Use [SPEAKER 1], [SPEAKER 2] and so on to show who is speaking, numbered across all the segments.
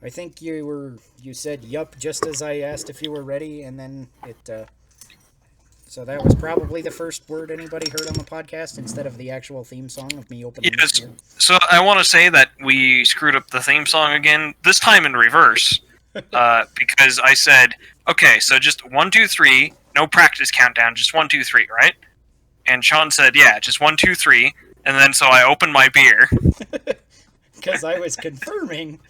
[SPEAKER 1] I think you said yup just as I asked if you were ready, and then so that was probably the first word anybody heard on the podcast instead of the actual theme song of me opening this
[SPEAKER 2] Yes.
[SPEAKER 1] beer.
[SPEAKER 2] So I want to say that we screwed up the theme song again. This time in reverse, because I said, okay, so just 1, 2, 3, no practice countdown, just 1, 2, 3, right? And Sean said, yeah, just 1, 2, 3, and then so I opened my beer.
[SPEAKER 1] Because I was confirming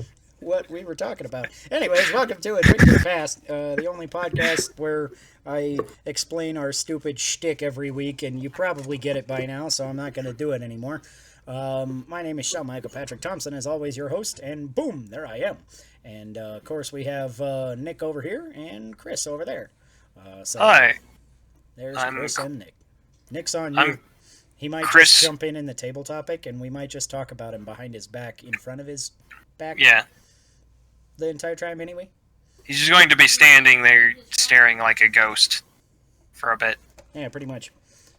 [SPEAKER 1] what we were talking about. Anyways, welcome to A Drink in the Past, the only podcast where I explain our stupid shtick every week, and you probably get it by now, so I'm not going to do it anymore. My name is Sean Michael Patrick Thompson, as always, your host, and boom, there I am. And, of course, we have Nick over here and Chris over there. So
[SPEAKER 2] Hi.
[SPEAKER 1] there's Chris and Nick. Nick's on you.
[SPEAKER 2] I'm
[SPEAKER 1] He might
[SPEAKER 2] Chris.
[SPEAKER 1] just jump in the table topic, and we might just talk about him behind his back, in front of his back.
[SPEAKER 2] Yeah.
[SPEAKER 1] The entire time, anyway.
[SPEAKER 2] He's just going to be standing there staring like a ghost for a bit.
[SPEAKER 1] Yeah, pretty much.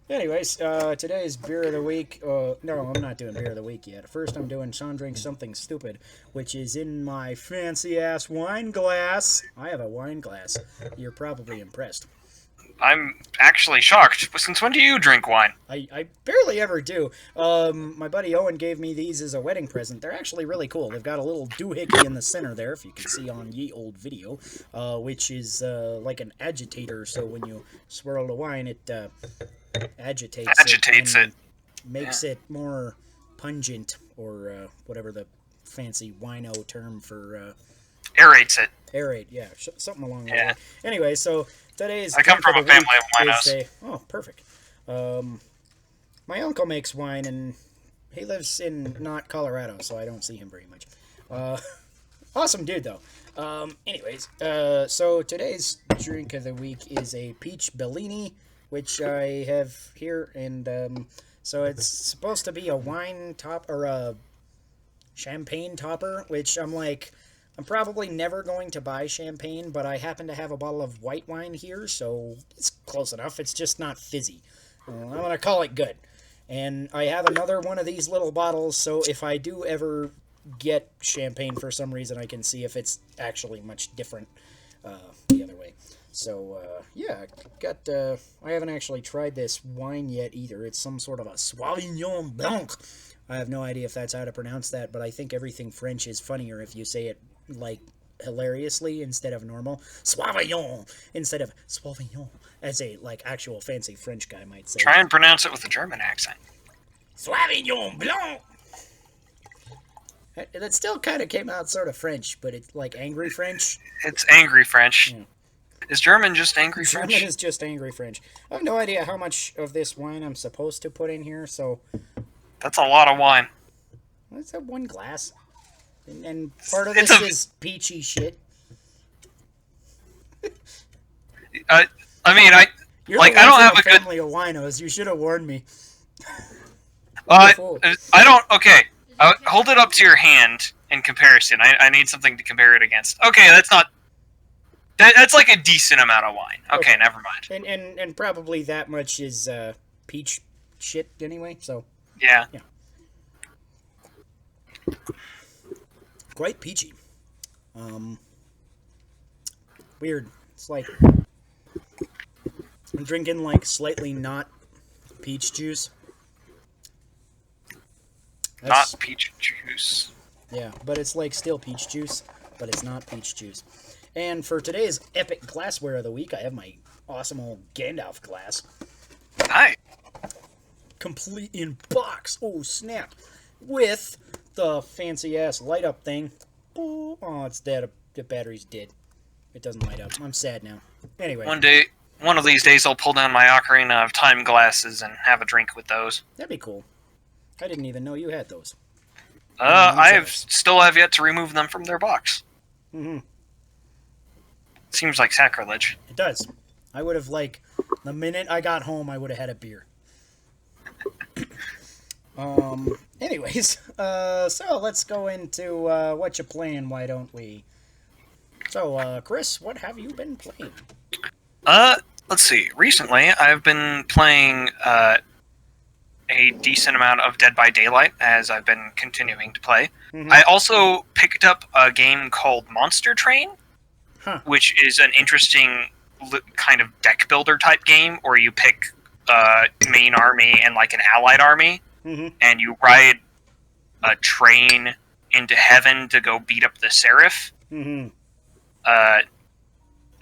[SPEAKER 1] Anyways, today's beer of the week. No, I'm not doing beer of the week yet. First, I'm doing Sean Drinks Something Stupid, which is in my fancy ass wine glass. I have a wine glass. You're probably impressed.
[SPEAKER 2] I'm actually shocked. Since when do you drink wine?
[SPEAKER 1] I barely ever do. My buddy Owen gave me these as a wedding present. They're actually really cool. They've got a little doohickey in the center there, if you can see on ye old video, which is like an agitator. So when you swirl the wine, it agitates it. And makes it more pungent, or whatever the fancy wino term for...
[SPEAKER 2] Aerates it.
[SPEAKER 1] Aerate, yeah. Something along that line. Anyway, so today's...
[SPEAKER 2] I come from a family of winos.
[SPEAKER 1] Oh, perfect. My uncle makes wine, and he lives in not Colorado, so I don't see him very much. Awesome dude, though. Anyways, so today's drink of the week is a peach Bellini, which I have here, and so it's supposed to be a wine top, or a champagne topper, which I'm probably never going to buy champagne, but I happen to have a bottle of white wine here, so it's close enough. It's just not fizzy. I'm going to call it good. And I have another one of these little bottles, so if I do ever get champagne for some reason, I can see if it's actually much different the other way. So, yeah, I haven't actually tried this wine yet either. It's some sort of a Sauvignon Blanc. I have no idea if that's how to pronounce that, but I think everything French is funnier if you say it like hilariously instead of normal. Sauvignon instead of Sauvignon, as a actual fancy French guy might say.
[SPEAKER 2] Try and pronounce it with a German accent.
[SPEAKER 1] Sauvignon Blanc. That still kind of came out sort of French, but it's like angry French.
[SPEAKER 2] It's angry French. Yeah. Is German just angry French?
[SPEAKER 1] German is just angry French. I have no idea how much of this wine I'm supposed to put in here, so...
[SPEAKER 2] That's a lot of wine.
[SPEAKER 1] Let's have one glass. And part of this is peachy shit.
[SPEAKER 2] I don't have a
[SPEAKER 1] family of winos. You should have warned me.
[SPEAKER 2] I don't. Okay, hold it up to your hand in comparison. I need something to compare it against. Okay, that's not. That's like a decent amount of wine. Okay, never mind.
[SPEAKER 1] And probably that much is peach shit anyway. So
[SPEAKER 2] yeah.
[SPEAKER 1] Quite peachy. Weird. It's like I'm drinking slightly not peach juice.
[SPEAKER 2] Not peach juice.
[SPEAKER 1] Yeah, but it's still peach juice, but it's not peach juice. And for today's epic glassware of the week, I have my awesome old Gandalf glass.
[SPEAKER 2] Hi.
[SPEAKER 1] Complete in box. Oh, snap. With the fancy-ass light-up thing. Oh, it's dead. The battery's dead. It doesn't light up. I'm sad now. Anyway.
[SPEAKER 2] One of these days, I'll pull down my Ocarina of Time glasses and have a drink with those.
[SPEAKER 1] That'd be cool. I didn't even know you had those.
[SPEAKER 2] Still have yet to remove them from their box.
[SPEAKER 1] Mm-hmm.
[SPEAKER 2] Seems like sacrilege.
[SPEAKER 1] It does. I would have, the minute I got home, I would have had a beer. Anyways, so let's go into, Whatcha Playin, why don't we? So, Chris, what have you been playing?
[SPEAKER 2] Let's see. Recently, I've been playing, a decent amount of Dead by Daylight as I've been continuing to play.
[SPEAKER 1] Mm-hmm.
[SPEAKER 2] I also picked up a game called Monster Train,
[SPEAKER 1] Huh.
[SPEAKER 2] which is an interesting kind of deck builder type game where you pick main army and like an allied army,
[SPEAKER 1] Mm-hmm.
[SPEAKER 2] and you ride a train into heaven to go beat up the Seraph.
[SPEAKER 1] Mm-hmm.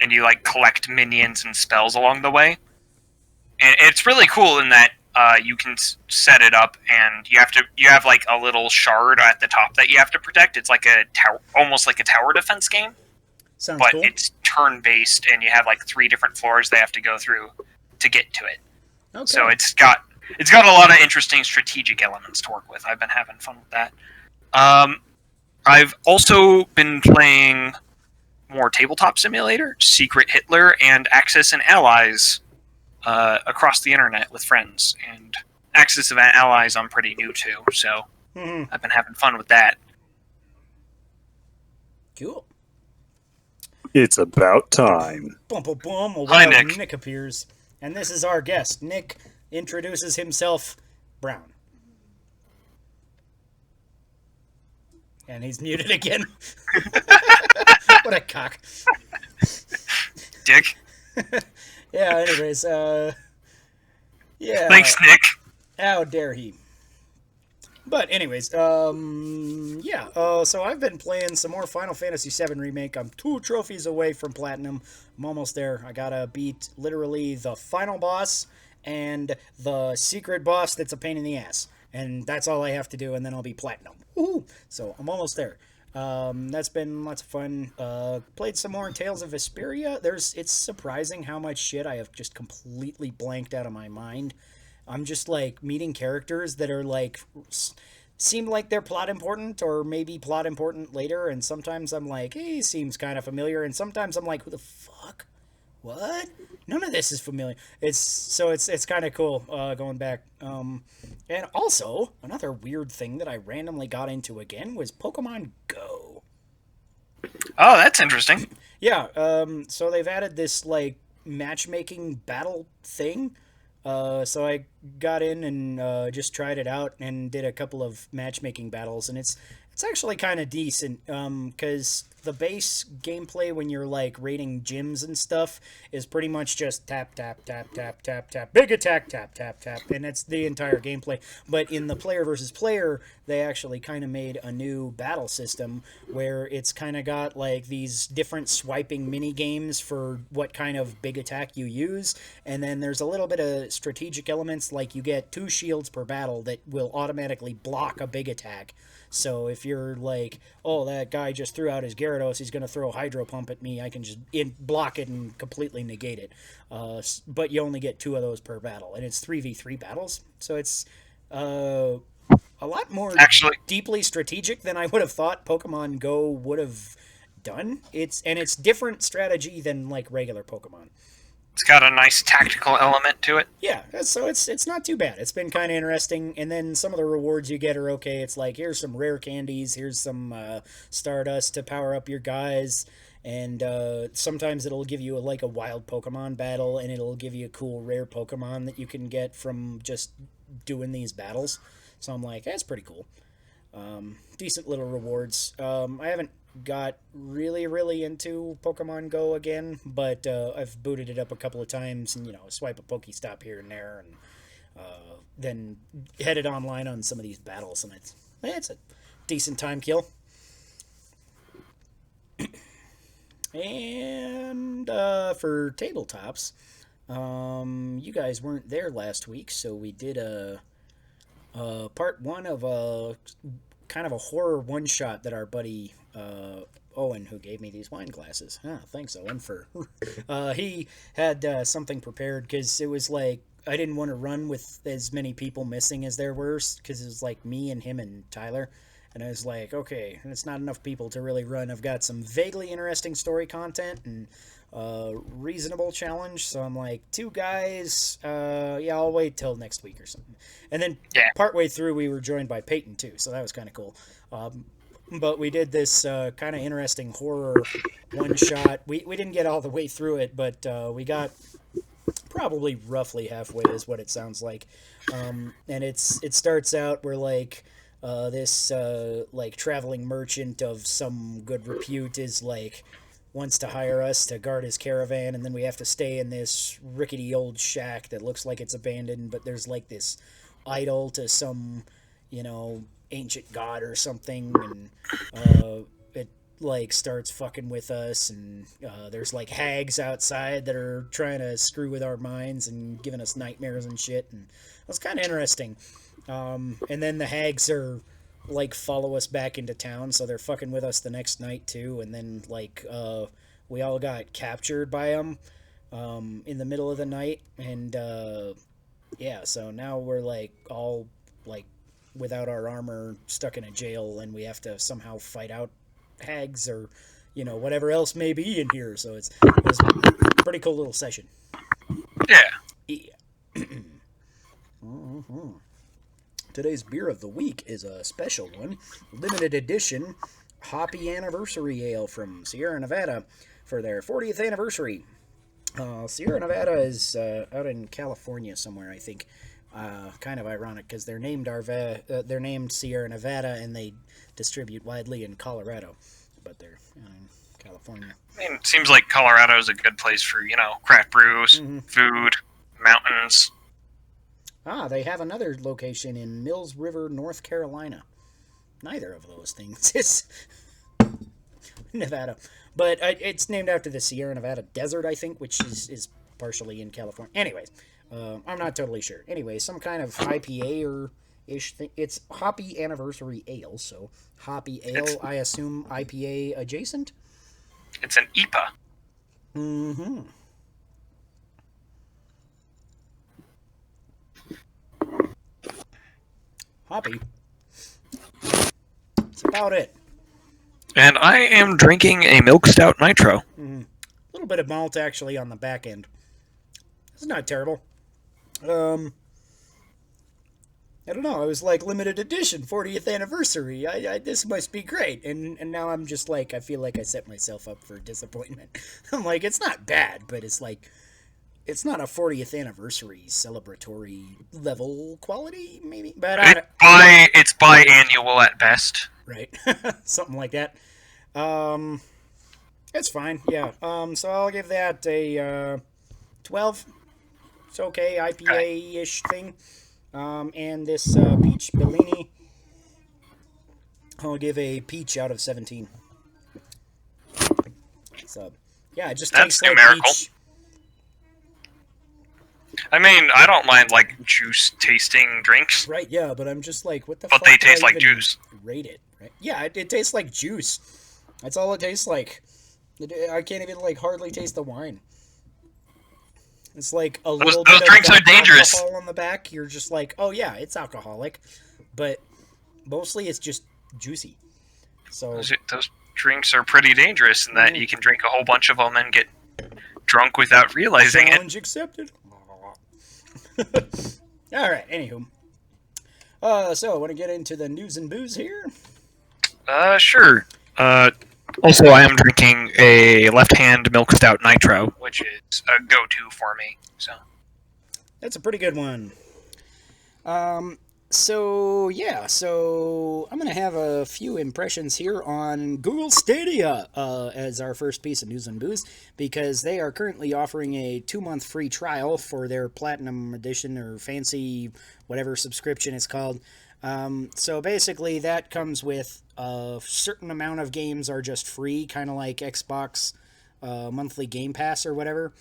[SPEAKER 2] And you like collect minions and spells along the way. And it's really cool in that you can set it up, and you have like a little shard at the top that you have to protect. It's like a tower, almost like a tower defense game.
[SPEAKER 1] Sounds
[SPEAKER 2] But
[SPEAKER 1] cool.
[SPEAKER 2] it's turn based, and you have like 3 different floors they have to go through to get to it.
[SPEAKER 1] Okay.
[SPEAKER 2] So it's got a lot of interesting strategic elements to work with. I've been having fun with that. I've also been playing more Tabletop Simulator, Secret Hitler, and Axis and Allies across the internet with friends. And Axis and Allies I'm pretty new to, so
[SPEAKER 1] Mm-hmm.
[SPEAKER 2] I've been having fun with that.
[SPEAKER 1] Cool.
[SPEAKER 3] It's about time.
[SPEAKER 1] Bum, bum, bum. A
[SPEAKER 2] Hi,
[SPEAKER 1] wild
[SPEAKER 2] Nick.
[SPEAKER 1] Nick appears. And this is our guest. Nick introduces himself, Brown. And he's muted again. What a cock.
[SPEAKER 2] Dick.
[SPEAKER 1] Yeah, anyways, yeah.
[SPEAKER 2] Thanks, Nick.
[SPEAKER 1] How dare he? But anyways, yeah, so I've been playing some more Final Fantasy VII Remake. I'm 2 trophies away from Platinum. I'm almost there. I gotta beat literally the final boss and the secret boss that's a pain in the ass. And that's all I have to do, and then I'll be Platinum. Woohoo! So I'm almost there. That's been lots of fun. Played some more in Tales of Vesperia. It's surprising how much shit I have just completely blanked out of my mind. I'm just like meeting characters that are like seem like they're plot important or maybe plot important later, and sometimes I'm like, hey, seems kind of familiar, and sometimes I'm like, who the fuck? What? None of this is familiar. It's kind of cool going back. And also another weird thing that I randomly got into again was Pokemon Go.
[SPEAKER 2] Oh, that's interesting.
[SPEAKER 1] Yeah. So they've added this like matchmaking battle thing. So I got in and just tried it out and did a couple of matchmaking battles, and it's actually kind of decent. Because the base gameplay when you're like raiding gyms and stuff is pretty much just tap tap tap tap tap tap, big attack, tap tap tap, and that's the entire gameplay. But in the player versus player, they actually kind of made a new battle system where it's kind of got like these different swiping mini games for what kind of big attack you use, and then there's a little bit of strategic elements, like you get 2 shields per battle that will automatically block a big attack. So if you're like, oh, that guy just threw out his Gyarados, he's going to throw Hydro Pump at me, I can just block it and completely negate it. But you only get 2 of those per battle, and it's 3v3 battles. So it's a lot more deeply strategic than I would have thought Pokemon Go would have done. It's different strategy than like regular Pokemon.
[SPEAKER 2] It's got a nice tactical element to it.
[SPEAKER 1] Yeah, so it's not too bad. It's been kind of interesting, and then some of the rewards you get are okay. It's like, here's some rare candies, here's some Stardust to power up your guys, and sometimes it'll give you like a wild Pokemon battle, and it'll give you a cool rare Pokemon that you can get from just doing these battles. So I'm like, that's pretty cool. Decent little rewards. I haven't got really into Pokemon Go again, but I've booted it up a couple of times and, swipe a Pokestop here and there, and then headed online on some of these battles, and it's a decent time kill. And for tabletops, you guys weren't there last week, so we did a part 1 of a kind of a horror one-shot that our buddy Owen, who gave me these wine glasses. Thanks, Owen, for... he had something prepared, because it was like, I didn't want to run with as many people missing as there were, because it was like me and him and Tyler. And I was like, okay, it's not enough people to really run. I've got some vaguely interesting story content and reasonable challenge. So I'm like, 2 guys, yeah, I'll wait till next week or something. And then partway through, we were joined by Peyton, too. So that was kind of cool. But we did this kind of interesting horror one-shot. We didn't get all the way through it, but we got probably roughly halfway is what it sounds like. And it starts out where like this like traveling merchant of some good repute is like wants to hire us to guard his caravan, and then we have to stay in this rickety old shack that looks like it's abandoned, but there's like this idol to some, ancient god or something, and it like starts fucking with us, and there's like hags outside that are trying to screw with our minds and giving us nightmares and shit, and it was kind of interesting. And then the hags are like follow us back into town, so they're fucking with us the next night too, and then like we all got captured by them in the middle of the night, and yeah, so now we're like all like without our armor, stuck in a jail, and we have to somehow fight out hags or whatever else may be in here. So it was a pretty cool little session.
[SPEAKER 2] Yeah.
[SPEAKER 1] Mm-hmm. Today's beer of the week is a special one, limited edition Hoppy Anniversary Ale from Sierra Nevada for their 40th anniversary. Sierra Nevada is out in California somewhere, I think. Kind of ironic because they're named Sierra Nevada, and they distribute widely in Colorado, but they're in California.
[SPEAKER 2] I mean, it seems like Colorado is a good place for craft brews, food, mountains.
[SPEAKER 1] They have another location in Mills River, North Carolina. Neither of those things is Nevada. But it's named after the Sierra Nevada Desert, I think, which is partially in California. Anyways, I'm not totally sure. Anyway, some kind of IPA or ish thing. It's Hoppy Anniversary Ale, so Hoppy Ale, I assume IPA adjacent?
[SPEAKER 2] It's an IPA.
[SPEAKER 1] Mm-hmm. Hoppy. That's about it.
[SPEAKER 2] And I am drinking a Milk Stout Nitro.
[SPEAKER 1] A little bit of malt, actually, on the back end. It's not terrible. I don't know. I was like, limited edition, 40th anniversary. This must be great. And now I'm just like, I feel like I set myself up for disappointment. I'm like, it's not bad, but it's like, it's not a 40th anniversary celebratory level quality, maybe. But
[SPEAKER 2] it's biannual at best.
[SPEAKER 1] Right. Something like that. It's fine, yeah. So I'll give that a 12. It's okay, IPA-ish thing. And this peach Bellini, I'll give a peach out of 17. So, yeah, it just tastes like peach.
[SPEAKER 2] I mean, I don't mind, like, juice-tasting drinks.
[SPEAKER 1] Right, yeah, but I'm just like, what the fuck?
[SPEAKER 2] But they taste like juice.
[SPEAKER 1] Rate it, right? Yeah, it tastes like juice. That's all it tastes like. I can't even, like, hardly taste the wine. It's like a little bit
[SPEAKER 2] drinks
[SPEAKER 1] of
[SPEAKER 2] are dangerous.
[SPEAKER 1] Alcohol on the back. You're just like, oh, yeah, it's alcoholic. But mostly it's just juicy. So
[SPEAKER 2] those drinks are pretty dangerous in that you can drink a whole bunch of them and get drunk without realizing
[SPEAKER 1] challenge accepted. All right, anywho. So, want to get into the Nooz'n Booz here?
[SPEAKER 2] Sure. Also, I am drinking a left-hand Milk Stout Nitro, which is a go-to for me. So
[SPEAKER 1] that's a pretty good one. So I'm going to have a few impressions here on Google Stadia as our first piece of Nooz'n Booz, because they are currently offering a 2-month free trial for their Platinum Edition or fancy whatever subscription it's called. So basically that comes with a certain amount of games are just free, kind of like Xbox monthly Game Pass or whatever.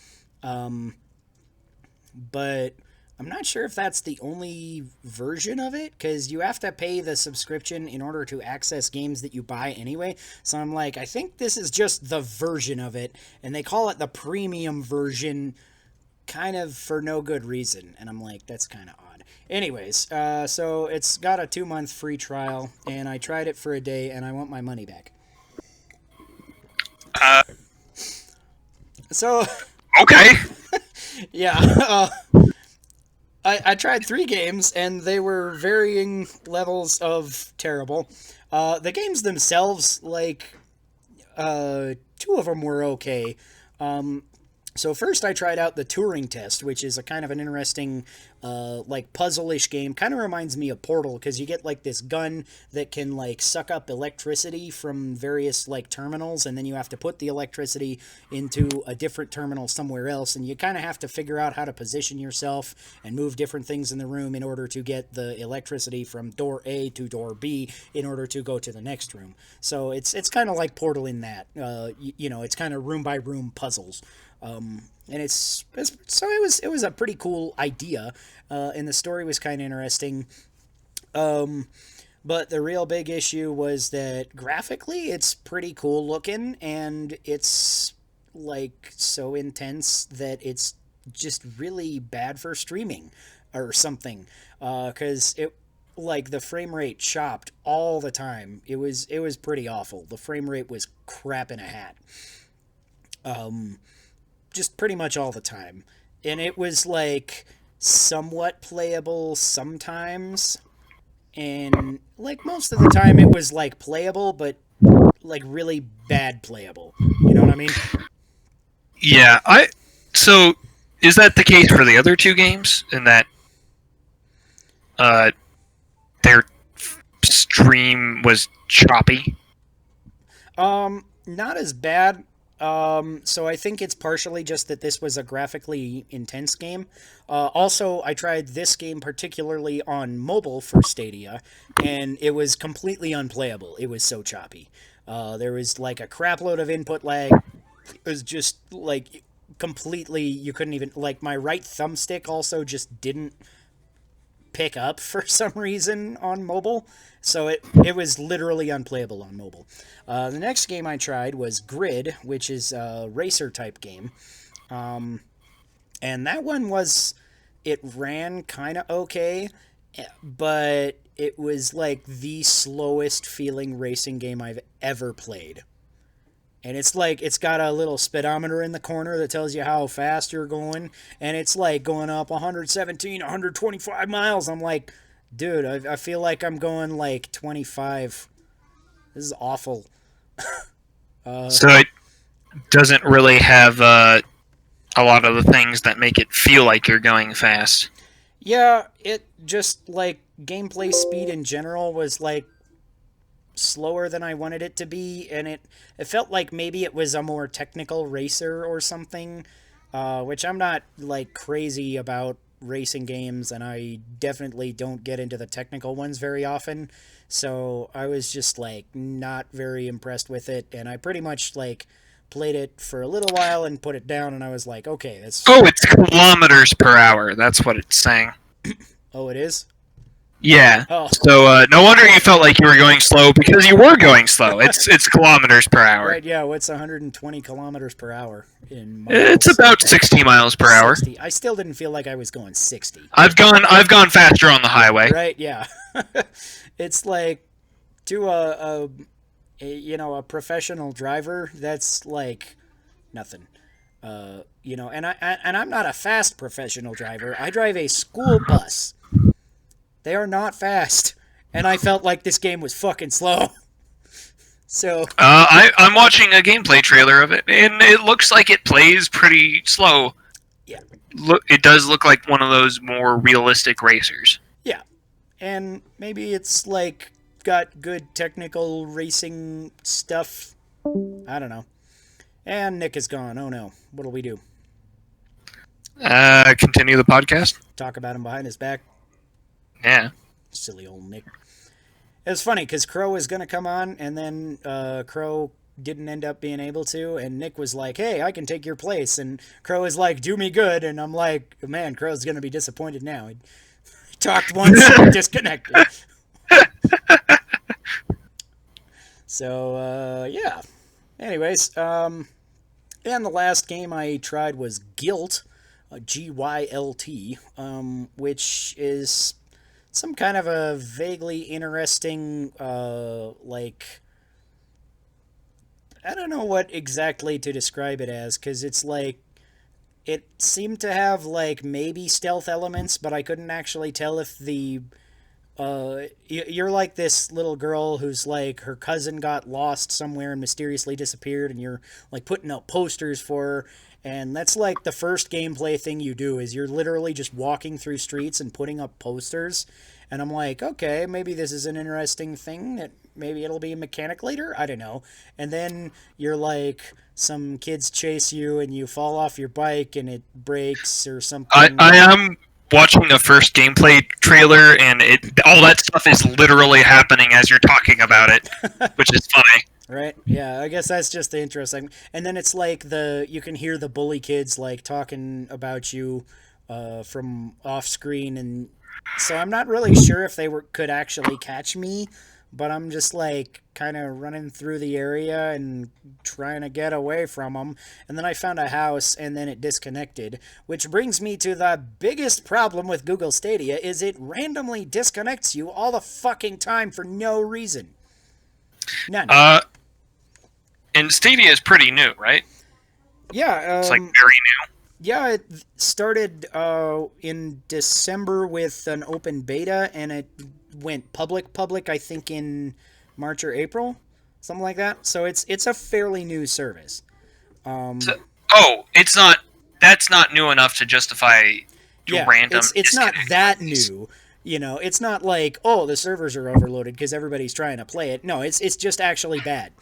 [SPEAKER 1] But I'm not sure if that's the only version of it, because you have to pay the subscription in order to access games that you buy anyway. So I'm like, I think this is just the version of it, and they call it the premium version kind of for no good reason. And I'm like, that's kind of odd. Anyways, so it's got a 2-month free trial, and I tried it for a day, and I want my money back. So...
[SPEAKER 2] Okay.
[SPEAKER 1] Yeah, I tried 3 games, and they were varying levels of terrible. The games themselves, like, 2 of them were okay. So first I tried out the Turing Test, which is a kind of an interesting, like puzzle-ish game. Kind of reminds me of Portal because you get like this gun that can like suck up electricity from various like terminals, and then you have to put the electricity into a different terminal somewhere else, and you kind of have to figure out how to position yourself and move different things in the room in order to get the electricity from door A to door B in order to go to the next room. So it's kind of like Portal in that, it's kind of room by room puzzles. And so it was a pretty cool idea, and the story was kind of interesting. But the real big issue was that graphically it's pretty cool looking, and it's like so intense that it's just really bad for streaming or something. Because it like the frame rate chopped all the time. It was pretty awful. The frame rate was crap in a hat. Just pretty much all the time. And it was like somewhat playable sometimes. And like most of the time it was like playable, but like really bad playable. You know what I mean?
[SPEAKER 2] Yeah, so is that the case for the other two games in that their stream was choppy?
[SPEAKER 1] Not as bad. So I think it's partially just that this was a graphically intense game. Also, I tried this game particularly on mobile for Stadia, and it was completely unplayable. It was so choppy. There was like a crapload of input lag. It was just like completely, you couldn't even, like my right thumbstick also just didn't pick up for some reason on mobile. So it was literally unplayable on mobile. The next game I tried was Grid, which is a racer type game. And that one it ran kind of okay, but it was like the slowest feeling racing game I've ever played. And it's like, it's got a little speedometer in the corner that tells you how fast you're going. And it's like going up 117, 125 miles. I'm like, dude, I feel like I'm going like 25. This is awful.
[SPEAKER 2] So it doesn't really have a lot of the things that make it feel like you're going fast.
[SPEAKER 1] Yeah, it just like gameplay speed in general was like slower than I wanted it to be, and it felt like maybe it was a more technical racer or something, which I'm not like crazy about racing games, and I definitely don't get into the technical ones very often, so I was just like not very impressed with it, and I pretty much like played it for a little while and put it down, and I was like, okay, that's...
[SPEAKER 2] Oh, it's kilometers per hour. That's what it's saying.
[SPEAKER 1] Oh, it is?
[SPEAKER 2] Yeah.
[SPEAKER 1] Oh.
[SPEAKER 2] So no wonder you felt like you were going slow, because you were going slow. It's kilometers per hour.
[SPEAKER 1] Right, yeah, what's 120 kilometers per hour in miles?
[SPEAKER 2] It's about 60 miles per hour.
[SPEAKER 1] 60. I still didn't feel like I was going 60.
[SPEAKER 2] I've gone faster on the highway.
[SPEAKER 1] Right, yeah. It's like to a professional driver, that's like nothing. And I'm not a fast professional driver. I drive a school bus. They are not fast, and I felt like this game was fucking slow. So
[SPEAKER 2] I'm watching a gameplay trailer of it, and it looks like it plays pretty slow.
[SPEAKER 1] Yeah.
[SPEAKER 2] It does look like one of those more realistic racers.
[SPEAKER 1] Yeah, and maybe it's like got good technical racing stuff. I don't know. And Nick is gone. Oh no. What'll we do?
[SPEAKER 2] Continue the podcast?
[SPEAKER 1] Talk about him behind his back?
[SPEAKER 2] Yeah.
[SPEAKER 1] Silly old Nick. It was funny because Crow was going to come on, and then Crow didn't end up being able to, and Nick was like, hey, I can take your place, and Crow was like, do me good, and I'm like, man, Crow's going to be disappointed now. He talked once and disconnected. So, yeah. Anyways, and the last game I tried was Gylt, G-Y-L-T, which is some kind of a vaguely interesting, like, I don't know what exactly to describe it as, because it's like, it seemed to have, like, maybe stealth elements, but I couldn't actually tell if the, you're like this little girl who's like, her cousin got lost somewhere and mysteriously disappeared, and you're, like, putting out posters for her, And that's like the first gameplay thing you do is you're literally just walking through streets and putting up posters. And I'm like, okay, maybe this is an interesting thing that maybe it'll be a mechanic later. I don't know. And then you're like, some kids chase you and you fall off your bike and it breaks or something.
[SPEAKER 2] I am watching the first gameplay trailer, and all that stuff is literally happening as you're talking about it, which is funny.
[SPEAKER 1] Right? Yeah, I guess that's just the interesting. And then it's like you can hear the bully kids like talking about you from off screen, and so I'm not really sure if could actually catch me, but I'm just like kind of running through the area and trying to get away from them. And then I found a house and then it disconnected, which brings me to the biggest problem with Google Stadia is it randomly disconnects you all the fucking time for no reason. None.
[SPEAKER 2] And Stadia is pretty new, right?
[SPEAKER 1] Yeah.
[SPEAKER 2] It's like very new.
[SPEAKER 1] Yeah, it started in December with an open beta, and it went public, I think, in March or April, something like that. So it's a fairly new service.
[SPEAKER 2] It's not. That's not new enough to justify random.
[SPEAKER 1] It's not that new. You know, it's not like, oh, the servers are overloaded because everybody's trying to play it. No, it's just actually bad.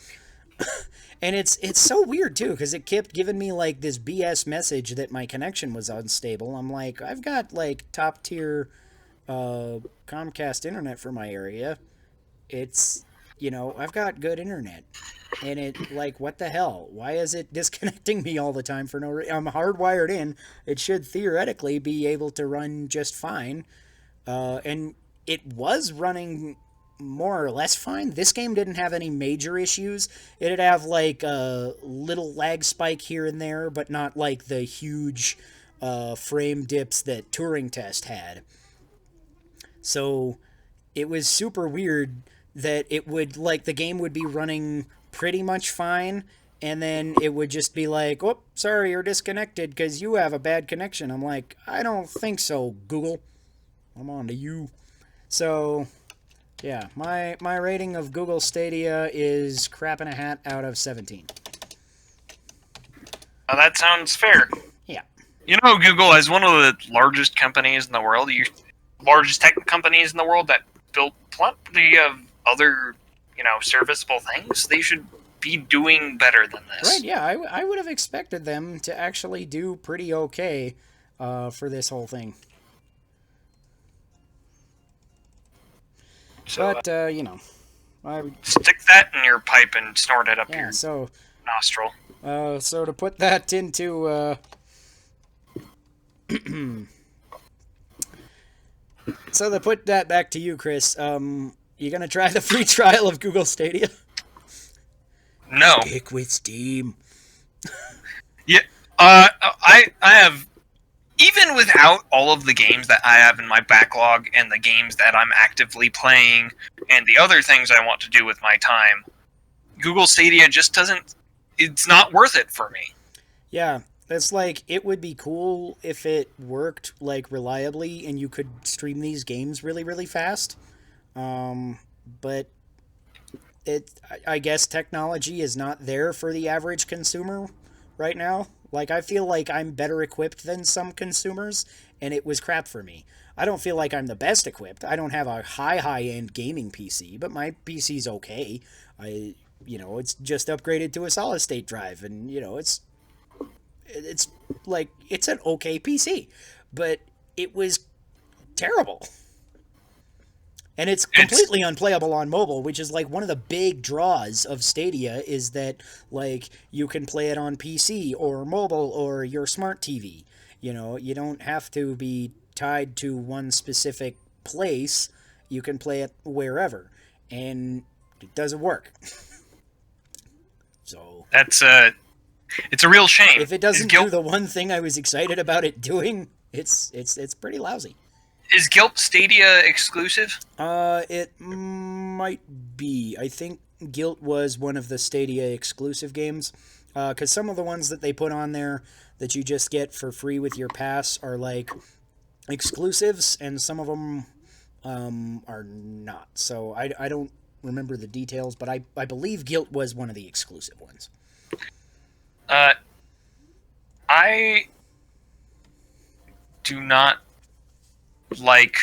[SPEAKER 1] And it's so weird, too, because it kept giving me, like, this BS message that my connection was unstable. I'm like, I've got, like, top-tier Comcast internet for my area. It's, you know, I've got good internet. And it, like, what the hell? Why is it disconnecting me all the time for no reason? I'm hardwired in. It should theoretically be able to run just fine. And it was running more or less fine. This game didn't have any major issues. It'd have like a little lag spike here and there, but not like the huge frame dips that Turing Test had. So it was super weird that it would, like, the game would be running pretty much fine, and then it would just be like, oh, sorry, you're disconnected because you have a bad connection. I'm like, I don't think so, Google. I'm on to you. So yeah, my rating of Google Stadia is crap in a hat out of 17.
[SPEAKER 2] That sounds fair.
[SPEAKER 1] Yeah.
[SPEAKER 2] You know, Google is one of the largest companies in the world. Largest tech companies in the world that build plenty of other, serviceable things. They should be doing better than this.
[SPEAKER 1] Right, yeah, I would have expected them to actually do pretty okay for this whole thing.
[SPEAKER 2] So,
[SPEAKER 1] but, I would...
[SPEAKER 2] stick that in your pipe and snort it up your nostril.
[SPEAKER 1] So to put that into, so to put that back to you, Chris, you gonna try the free trial of Google Stadia?
[SPEAKER 2] No.
[SPEAKER 1] Stick with Steam.
[SPEAKER 2] Yeah, I have, even without all of the games that I have in my backlog and the games that I'm actively playing and the other things I want to do with my time, Google Stadia just doesn't, it's not worth it for me.
[SPEAKER 1] Yeah, it's like, it would be cool if it worked, like, reliably and you could stream these games really, really fast. But I guess technology is not there for the average consumer right now. Like, I feel like I'm better equipped than some consumers, and it was crap for me. I don't feel like I'm the best equipped. I don't have a high-end gaming PC, but my PC's okay. It's just upgraded to a solid-state drive, and, it's like, it's an okay PC. But it was terrible. And it's completely unplayable on mobile, which is, like, one of the big draws of Stadia is that, like, you can play it on PC or mobile or your smart TV. You don't have to be tied to one specific place. You can play it wherever. And it doesn't work. So... it's
[SPEAKER 2] a real shame.
[SPEAKER 1] If it doesn't do the one thing I was excited about it doing, it's pretty lousy.
[SPEAKER 2] Is Guilt Stadia exclusive?
[SPEAKER 1] It might be. I think Guilt was one of the Stadia exclusive games. Because some of the ones that they put on there that you just get for free with your pass are, like, exclusives, and some of them are not. So I don't remember the details, but I believe Guilt was one of the exclusive ones.
[SPEAKER 2] I do not like.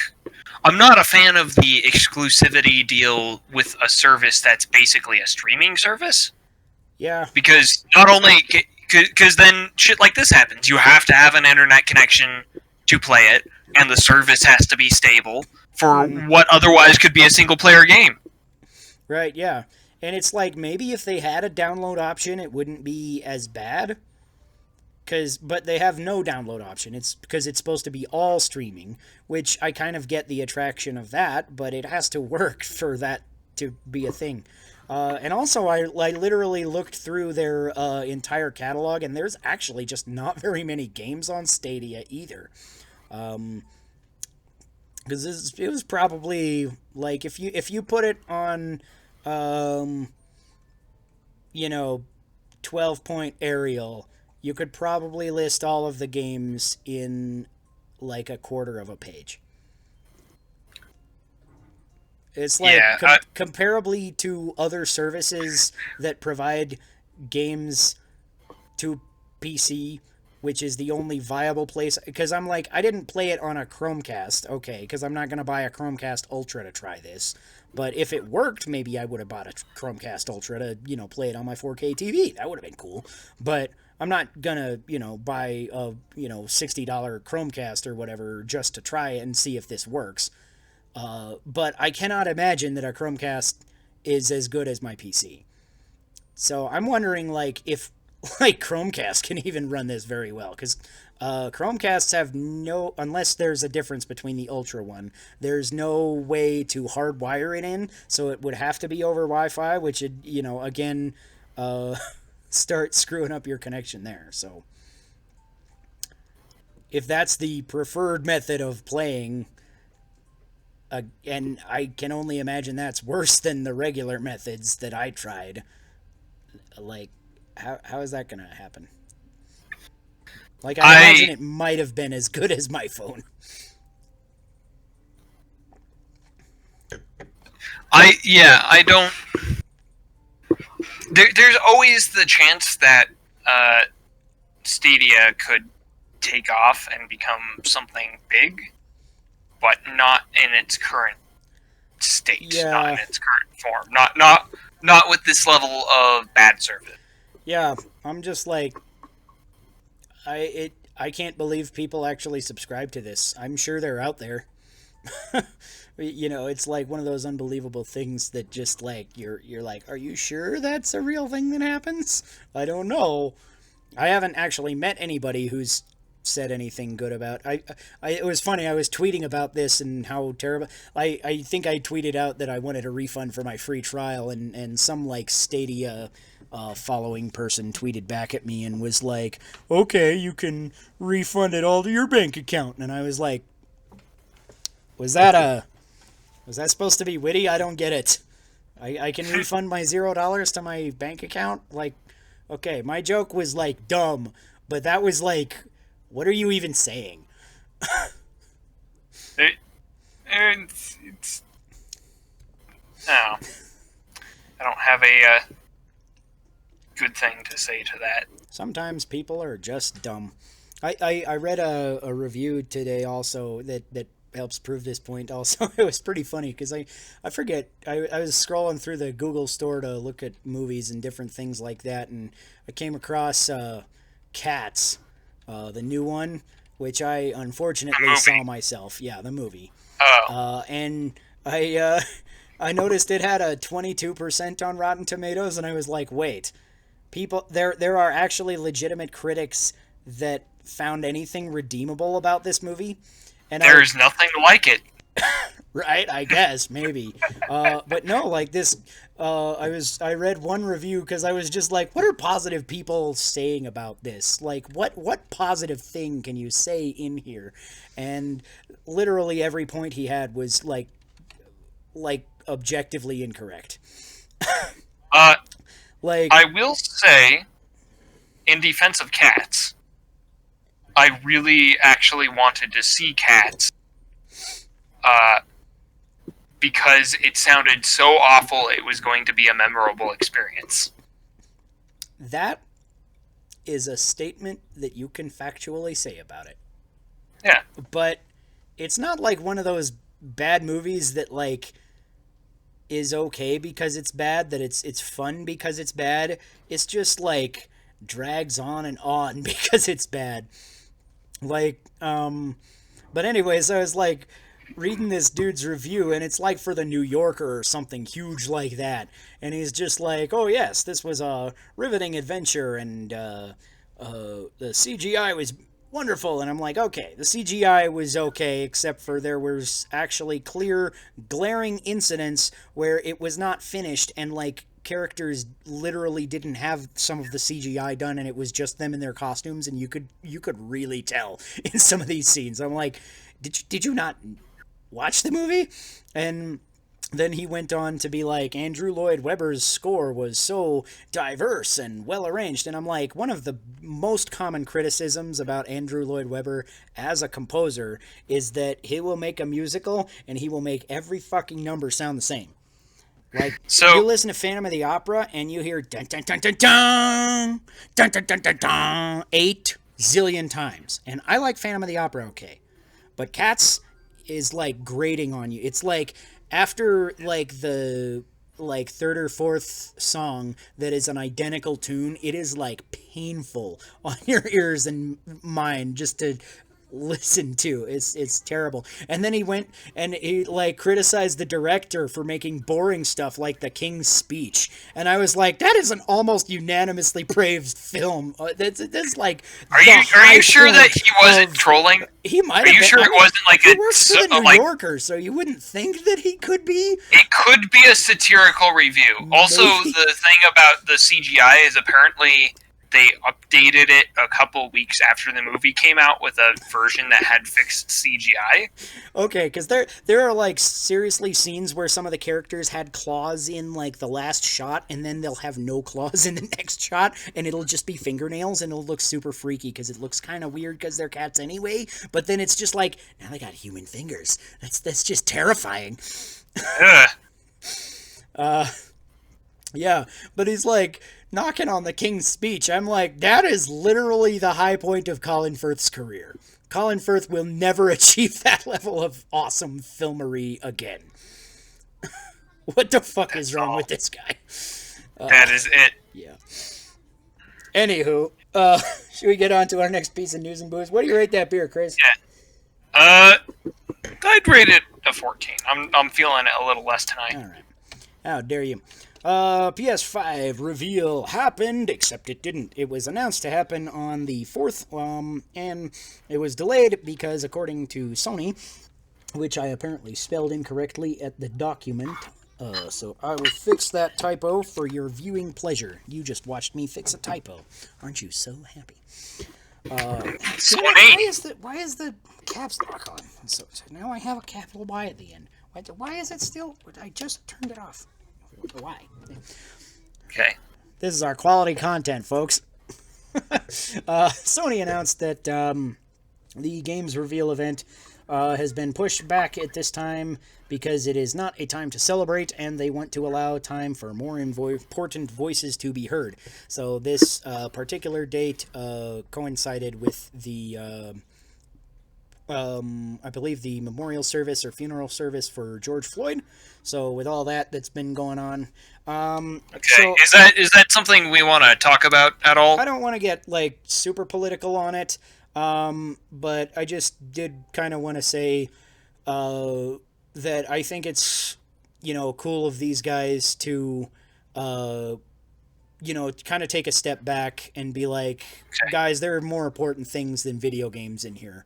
[SPEAKER 2] I'm not a fan of the exclusivity deal with a service that's basically a streaming service.
[SPEAKER 1] Yeah.
[SPEAKER 2] Because not only, because then shit like this happens. You have to have an internet connection to play it, and the service has to be stable for what otherwise could be a single player game.
[SPEAKER 1] Right, yeah. And it's like, maybe if they had a download option, it wouldn't be as bad. But they have no download option. It's because it's supposed to be all streaming, which I kind of get the attraction of that, but it has to work for that to be a thing. And also, I literally looked through their entire catalog, and there's actually just not very many games on Stadia either. Because it was probably like if you put it on, 12-point aerial, you could probably list all of the games in like a quarter of a page. It's like comparably to other services that provide games to PC, which is the only viable place. Because I'm like, I didn't play it on a Chromecast, okay, because I'm not going to buy a Chromecast Ultra to try this. But if it worked, maybe I would have bought a Chromecast Ultra to, play it on my 4K TV. That would have been cool. But I'm not gonna, buy a, $60 Chromecast or whatever just to try it and see if this works. But I cannot imagine that a Chromecast is as good as my PC. So I'm wondering, like, if, like, Chromecast can even run this very well. Because Chromecasts have no, unless there's a difference between the Ultra one, there's no way to hardwire it in. So it would have to be over Wi-Fi, which, again, start screwing up your connection there. So if that's the preferred method of playing, and I can only imagine that's worse than the regular methods that I tried, like, how is that gonna happen? Like, I imagine it might have been as good as my phone.
[SPEAKER 2] I don't. There's always the chance that Stadia could take off and become something big, but not in its current state, not in its current form, not with this level of bad service.
[SPEAKER 1] Yeah, I'm just like, I can't believe people actually subscribe to this. I'm sure they're out there. It's like one of those unbelievable things that just like you're like, are you sure that's a real thing that happens? I don't know. I haven't actually met anybody who's said anything good about. It was funny. I was tweeting about this and how terrible. I think I tweeted out that I wanted a refund for my free trial, and some like Stadia following person tweeted back at me and was like, "Okay, you can refund it all to your bank account." And I was like, Was that supposed to be witty? I don't get it. I can refund my $0 to my bank account? Like, okay, my joke was like dumb, but that was like, what are you even saying?
[SPEAKER 2] It's no. I don't have a good thing to say to that.
[SPEAKER 1] Sometimes people are just dumb. I read a review today also that helps prove this point also. It was pretty funny because I forget, I was scrolling through the Google store to look at movies and different things like that, and I came across Cats, the new one, which I unfortunately saw myself. Yeah, the movie.
[SPEAKER 2] Oh.
[SPEAKER 1] And I noticed it had a 22% on Rotten Tomatoes, and I was like, wait, people, there are actually legitimate critics that found anything redeemable about this movie. And
[SPEAKER 2] there's nothing like it.
[SPEAKER 1] Right, I guess, maybe. But no, like this, I read one review because I was just like, what are positive people saying about this? Like, what positive thing can you say in here? And literally every point he had was like objectively incorrect. Like,
[SPEAKER 2] I will say, in defense of Cats, I really actually wanted to see Cats, because it sounded so awful it was going to be a memorable experience.
[SPEAKER 1] That is a statement that you can factually say about it.
[SPEAKER 2] Yeah.
[SPEAKER 1] But it's not like one of those bad movies that like is okay because it's bad, that it's fun because it's bad. It's just like drags on because it's bad. Like, but anyways, I was like reading this dude's review, and it's like for the New Yorker or something huge like that, and he's just like, oh yes, this was a riveting adventure, and the CGI was wonderful. And I'm like, okay, the CGI was okay, except for there was actually clear glaring incidents where it was not finished, and like characters literally didn't have some of the CGI done, and it was just them in their costumes, and you could really tell in some of these scenes. I'm like, did you not watch the movie? And then he went on to be like, Andrew Lloyd Webber's score was so diverse and well arranged. And I'm like, one of the most common criticisms about Andrew Lloyd Webber as a composer is that he will make a musical and he will make every fucking number sound the same. Like,
[SPEAKER 2] So-
[SPEAKER 1] you listen to Phantom of the Opera and you hear dun dun dun dun dun dun dun dun dun dun 8 zillion times. And I like Phantom of the Opera okay. But Cats is like grating on you. It's like after like the like third or fourth song that is an identical tune, it is like painful on your ears and mine just to listen to. It's terrible. And then he went and he like criticized the director for making boring stuff like The King's Speech, and I was like, that is an almost unanimously praised film. That's like,
[SPEAKER 2] Are you sure that he wasn't trolling?
[SPEAKER 1] He might
[SPEAKER 2] Are
[SPEAKER 1] have
[SPEAKER 2] you
[SPEAKER 1] been.
[SPEAKER 2] sure it wasn't like
[SPEAKER 1] he
[SPEAKER 2] a
[SPEAKER 1] works for the New
[SPEAKER 2] like
[SPEAKER 1] Yorker, so you wouldn't think that he could be.
[SPEAKER 2] it could be a satirical review. Also,
[SPEAKER 1] Maybe.
[SPEAKER 2] the thing about the CGI is apparently they updated it a couple weeks after the movie came out with a version that had fixed CGI.
[SPEAKER 1] Okay, because there are like seriously scenes where some of the characters had claws in like the last shot, and then they'll have no claws in the next shot, and it'll just be fingernails, and it'll look super freaky because it looks kind of weird because they're cats anyway. But then it's just like, now they got human fingers. That's just terrifying.
[SPEAKER 2] Ugh.
[SPEAKER 1] Yeah, but he's like knocking on the King's Speech. I'm like, that is literally the high point of Colin Firth's career. Colin Firth will never achieve that level of awesome filmery again. What the fuck is wrong with this guy?
[SPEAKER 2] That is it.
[SPEAKER 1] Yeah. Anywho, should we get on to our next piece of news and booze? What do you rate that beer, Chris?
[SPEAKER 2] I'd rate it a 14. I'm feeling it a little less tonight.
[SPEAKER 1] All right. How dare you? PS5 reveal happened, except it didn't. It was announced to happen on the 4th, and it was delayed because, according to Sony, which I apparently spelled incorrectly at the document, so I will fix that typo for your viewing pleasure. You just watched me fix a typo. Aren't you so happy? Why is the caps lock on? So now I have a capital Y at the end. Why is it still? I just turned it off. Why?
[SPEAKER 2] Okay.
[SPEAKER 1] This is our quality content, folks. Sony announced that the game's reveal event has been pushed back at this time because it is not a time to celebrate, and they want to allow time for more important voices to be heard. So this particular date coincided with the I believe the memorial service or funeral service for George Floyd. So with all that's been going on,
[SPEAKER 2] Okay. Is that something we want to talk about at all?
[SPEAKER 1] I don't want to get like super political on it, but I just did kind of want to say that I think it's cool of these guys to kind of take a step back and be like,
[SPEAKER 2] Okay.
[SPEAKER 1] guys, there are more important things than video games in here.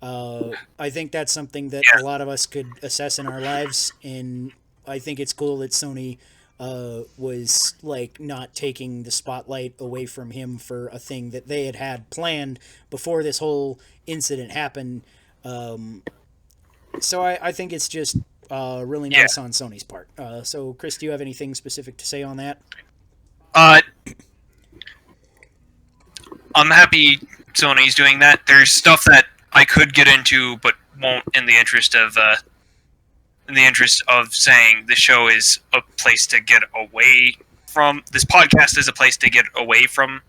[SPEAKER 1] I think that's something that a lot of us could assess in our lives, and I think it's cool that Sony was like not taking the spotlight away from him for a thing that they had planned before this whole incident happened. So I think it's just really nice on Sony's part. So Chris, do you have anything specific to say on that?
[SPEAKER 2] I'm happy Sony's doing that. There's stuff that I could get into, but won't in the interest of saying the show is a place to get away from. This podcast is a place to get away from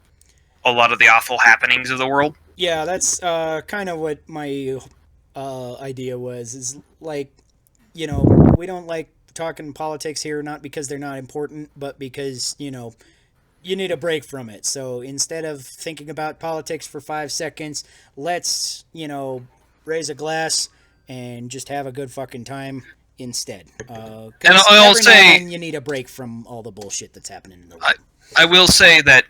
[SPEAKER 2] a lot of the awful happenings of the world.
[SPEAKER 1] Yeah, that's kind of what my idea was. Is like, we don't like talking politics here, not because they're not important, but because you need a break from it. So instead of thinking about politics for 5 seconds, let's raise a glass and just have a good fucking time instead.
[SPEAKER 2] And
[SPEAKER 1] Because
[SPEAKER 2] I'll
[SPEAKER 1] every now
[SPEAKER 2] say-
[SPEAKER 1] and then you need a break from all the bullshit that's happening in the world.
[SPEAKER 2] I will say that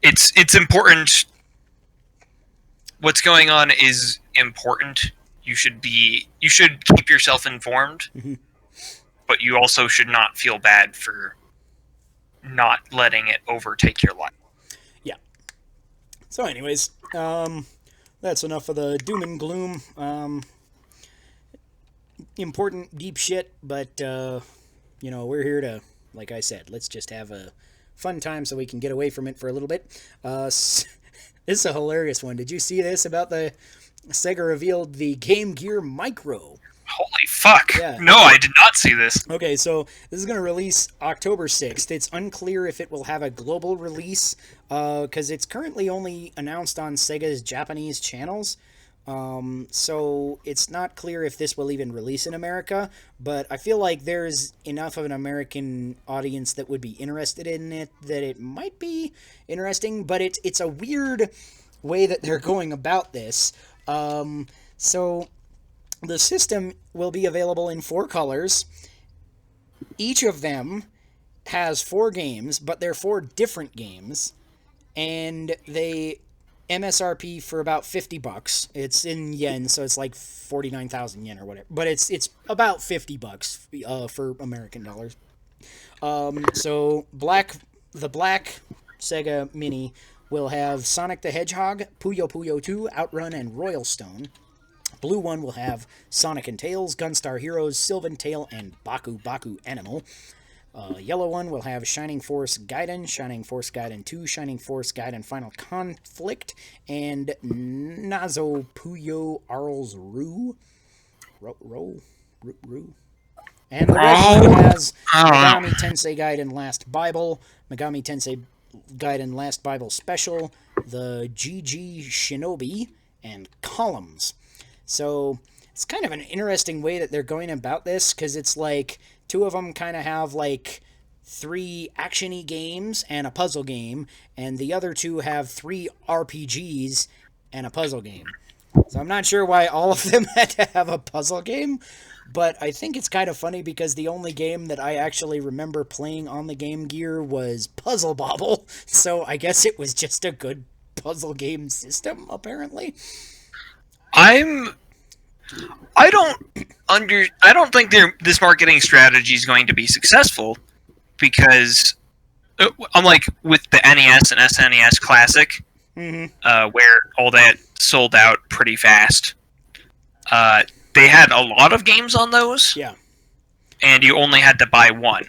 [SPEAKER 2] it's important. What's going on is important. You should keep yourself informed, but you also should not feel bad for not letting it overtake your life.
[SPEAKER 1] Yeah. So, anyways, that's enough of the doom and gloom. Important, deep shit, but we're here to, like I said, let's just have a fun time so we can get away from it for a little bit. This is a hilarious one. Did you see this about the Sega revealed the Game Gear Micro?
[SPEAKER 2] Holy fuck.
[SPEAKER 1] Yeah.
[SPEAKER 2] No, I did not see this.
[SPEAKER 1] Okay, so this is going to release October 6th. It's unclear if it will have a global release, because it's currently only announced on Sega's Japanese channels. So it's not clear if this will even release in America, but I feel like there's enough of an American audience that would be interested in it that it might be interesting, but it's a weird way that they're going about this. So the system will be available in 4 colors. Each of them has 4 games, but they're 4 different games, and they MSRP for about $50. It's in yen, so it's like 49,000 yen or whatever. But it's about $50 for American dollars. So the black Sega Mini will have Sonic the Hedgehog, Puyo Puyo 2, Outrun, and Royal Stone. Blue one will have Sonic and Tails, Gunstar Heroes, Sylvan Tale, and Baku Baku Animal. Yellow one will have Shining Force Gaiden, Shining Force Gaiden 2, Shining Force Gaiden Final Conflict, and Nazo Puyo Arls Roo. And the red one has Megami Tensei Gaiden Last Bible, Megami Tensei Gaiden Last Bible Special, the GG Shinobi, and Columns. So it's kind of an interesting way that they're going about this, because it's like 2 of them kind of have like 3 action-y games and a puzzle game, and the other 2 have 3 RPGs and a puzzle game. So I'm not sure why all of them had to have a puzzle game, but I think it's kind of funny because the only game that I actually remember playing on the Game Gear was Puzzle Bobble, so I guess it was just a good puzzle game system, apparently.
[SPEAKER 2] I don't think this marketing strategy is going to be successful, because unlike with the NES and SNES Classic, where all that sold out pretty fast, they had a lot of games on those.
[SPEAKER 1] Yeah.
[SPEAKER 2] And you only had to buy one.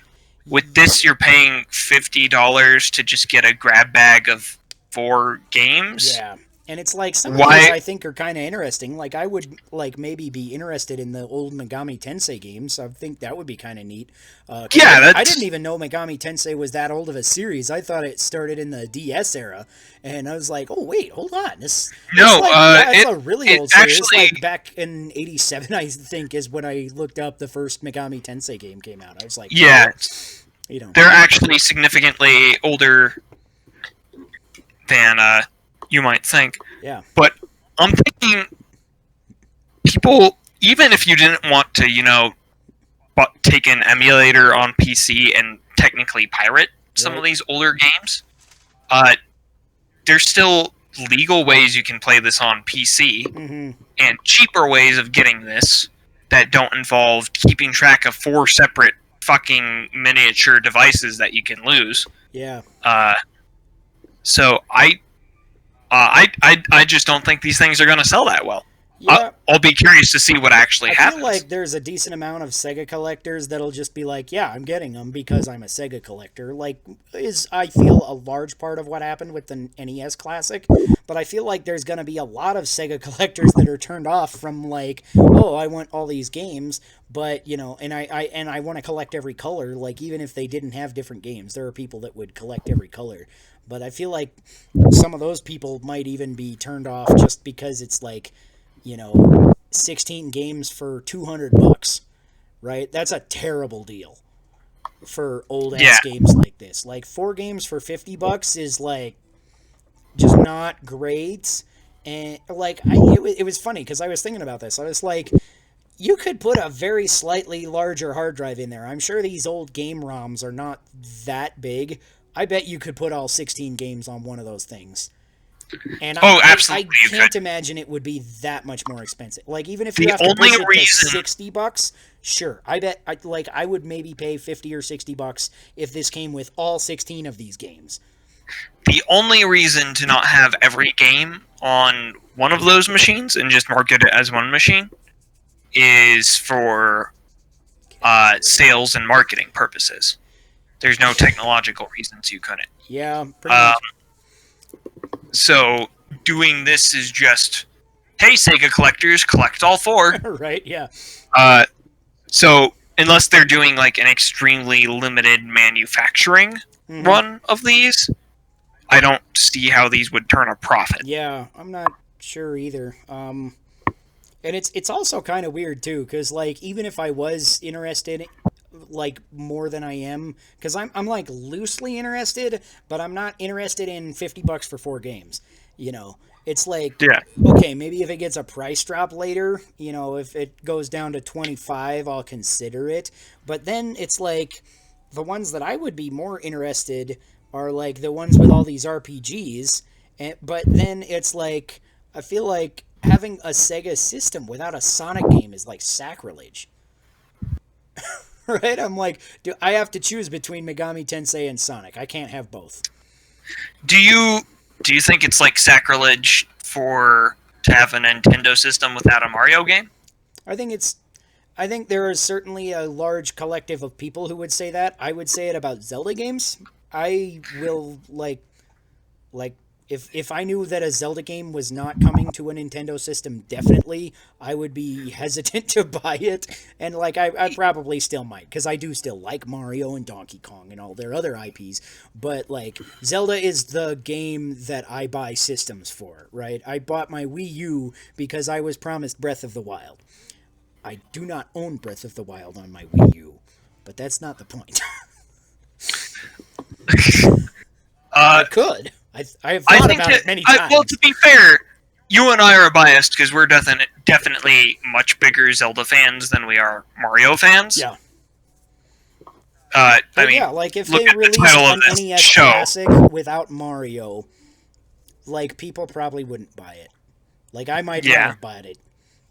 [SPEAKER 2] With this, you're paying $50 to just get a grab bag of 4 games.
[SPEAKER 1] Yeah. And it's like some of those I think are kind of interesting. Like I would like maybe be interested in the old Megami Tensei games. I think that would be kind of neat. I didn't even know Megami Tensei was that old of a series. I thought it started in the DS era, and I was like, oh wait, hold on, it's a really old series. It's like back in '87, I think, is when I looked up the first Megami Tensei game came out. I was like,
[SPEAKER 2] yeah,
[SPEAKER 1] oh.
[SPEAKER 2] They're actually significantly older than you might think.
[SPEAKER 1] Yeah.
[SPEAKER 2] But I'm thinking people, even if you didn't want to, take an emulator on PC and technically pirate some of these older games, there's still legal ways you can play this on PC, and cheaper ways of getting this that don't involve keeping track of 4 separate fucking miniature devices that you can lose.
[SPEAKER 1] Yeah.
[SPEAKER 2] So I just don't think these things are going to sell that well.
[SPEAKER 1] Yeah.
[SPEAKER 2] I'll be curious to see what actually
[SPEAKER 1] I
[SPEAKER 2] happens.
[SPEAKER 1] feel like there's a decent amount of Sega collectors that'll just be like, yeah, I'm getting them because I'm a Sega collector. Like, is I feel a large part of what happened with the NES Classic, but I feel like there's going to be a lot of Sega collectors that are turned off from like, oh, I want all these games, but and I want to collect every color. Like, even if they didn't have different games, there are people that would collect every color. But I feel like some of those people might even be turned off just because it's like, 16 games for $200, right? That's a terrible deal for old ass games like this. Like 4 games for $50 is like just not great. And like it was funny because I was thinking about this. I was like, you could put a very slightly larger hard drive in there. I'm sure these old game ROMs are not that big. I bet you could put all 16 games on one of those things. And
[SPEAKER 2] absolutely,
[SPEAKER 1] I can't imagine it would be that much more expensive. Like, even if you have to push it to $60, sure. I bet I would maybe pay $50 or $60 if this came with all 16 of these games.
[SPEAKER 2] The only reason to not have every game on one of those machines and just market it as one machine is for sales and marketing purposes. There's no technological reasons you couldn't.
[SPEAKER 1] Yeah, pretty much.
[SPEAKER 2] So doing this is just, hey, Sega collectors, collect all 4.
[SPEAKER 1] Right, yeah.
[SPEAKER 2] So unless they're doing like an extremely limited manufacturing run of these, I don't see how these would turn a profit.
[SPEAKER 1] Yeah, I'm not sure either. And it's also kind of weird too, because like even if I was interested, like more than I am, because I'm like loosely interested, but I'm not interested in $50 for 4 games. It's like, okay, maybe if it gets a price drop later, if it goes down to 25, I'll consider it. But then it's like the ones that I would be more interested are like the ones with all these RPGs. But then it's like, I feel like having a Sega system without a Sonic game is like sacrilege. Right? I'm like, I have to choose between Megami Tensei and Sonic. I can't have both.
[SPEAKER 2] Do you think it's like sacrilege to have a Nintendo system without a Mario game?
[SPEAKER 1] I think there is certainly a large collective of people who would say that. I would say it about Zelda games. I will like if I knew that a Zelda game was not coming to a Nintendo system, definitely I would be hesitant to buy it. And like I probably still might, because I do still like Mario and Donkey Kong and all their other IPs. But like Zelda is the game that I buy systems for, right? I bought my Wii U because I was promised Breath of the Wild. I do not own Breath of the Wild on my Wii U, but that's not the point. I could. I have thought about it many times.
[SPEAKER 2] Well, to be fair, you and I are biased because we're definitely much bigger Zelda fans than we are Mario fans.
[SPEAKER 1] Yeah.
[SPEAKER 2] I mean,
[SPEAKER 1] yeah, like if they released an NES Classic without Mario, like people probably wouldn't buy it. Like I might not have bought it.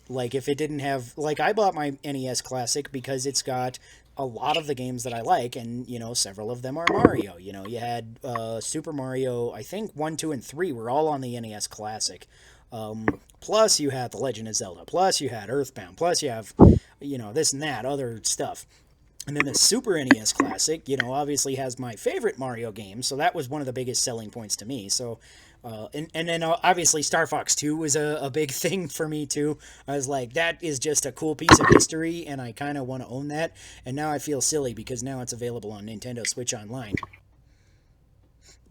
[SPEAKER 1] Like if it didn't have, like I bought my NES Classic because it's got a lot of the games that I like, and several of them are Mario. You had Super Mario, I think 1, 2, and 3 were all on the NES Classic. Plus you had The Legend of Zelda. Plus you had Earthbound. Plus you have this and that other stuff. And then the Super NES Classic, obviously has my favorite Mario game, so that was one of the biggest selling points to me. So, and then obviously Star Fox 2 was a big thing for me too. I was like, that is just a cool piece of history, and I kind of want to own that. And now I feel silly because now it's available on Nintendo Switch Online.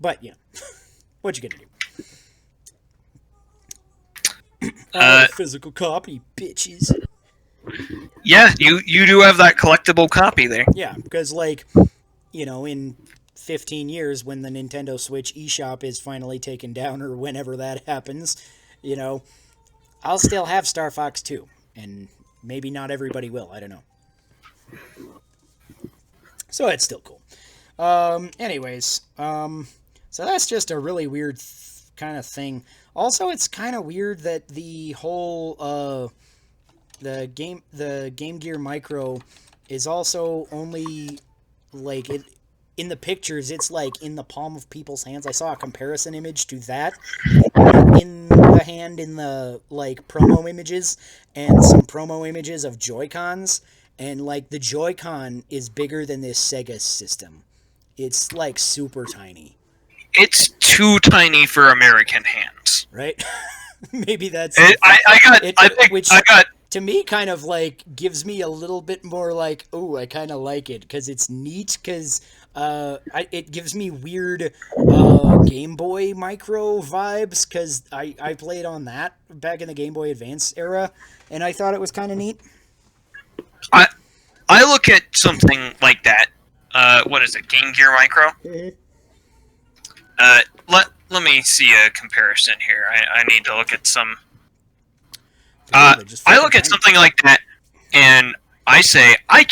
[SPEAKER 1] But, what you gonna do? Physical copy, bitches.
[SPEAKER 2] Yeah, you do have that collectible copy there.
[SPEAKER 1] Yeah, because in 15 years when the Nintendo Switch eShop is finally taken down, or whenever that happens, I'll still have Star Fox 2, and maybe not everybody will, I don't know. So it's still cool. Anyways, so that's just a really weird kind of thing. Also, it's kind of weird that the whole the Game Gear Micro is also only like in the pictures. It's like in the palm of people's hands. I saw a comparison image to that in a hand in the like promo images and some promo images of Joy-Cons, and like the Joy-Con is bigger than this Sega system. It's like super tiny.
[SPEAKER 2] It's too tiny for American hands.
[SPEAKER 1] Right? Maybe that's
[SPEAKER 2] I got
[SPEAKER 1] to me kind of like gives me a little bit more like, oh, I kind of like it because it's neat because it gives me weird Game Boy Micro vibes because I played on that back in the Game Boy Advance era and I thought it was kind of neat.
[SPEAKER 2] I look at something like that. What is it? Game Gear Micro.
[SPEAKER 1] Mm-hmm.
[SPEAKER 2] Let me see a comparison here. I need to look at some.
[SPEAKER 1] Dude,
[SPEAKER 2] I look at something like that, and I say I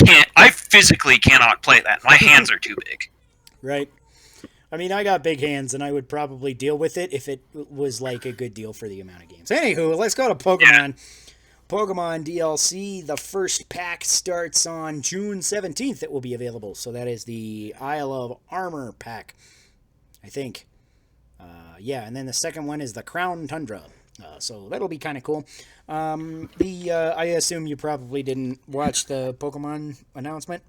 [SPEAKER 2] physically cannot play that. My hands are too big.
[SPEAKER 1] Right. I mean, I got big hands, and I would probably deal with it if it was like a good deal for the amount of games. Anywho, let's go to Pokemon. Yeah. Pokemon DLC, the first pack starts on June 17th. It will be available. So that is the Isle of Armor pack, I think. Yeah, and then the second one is the Crown Tundra. So that'll be kind of cool. I assume you probably didn't watch the Pokemon announcement.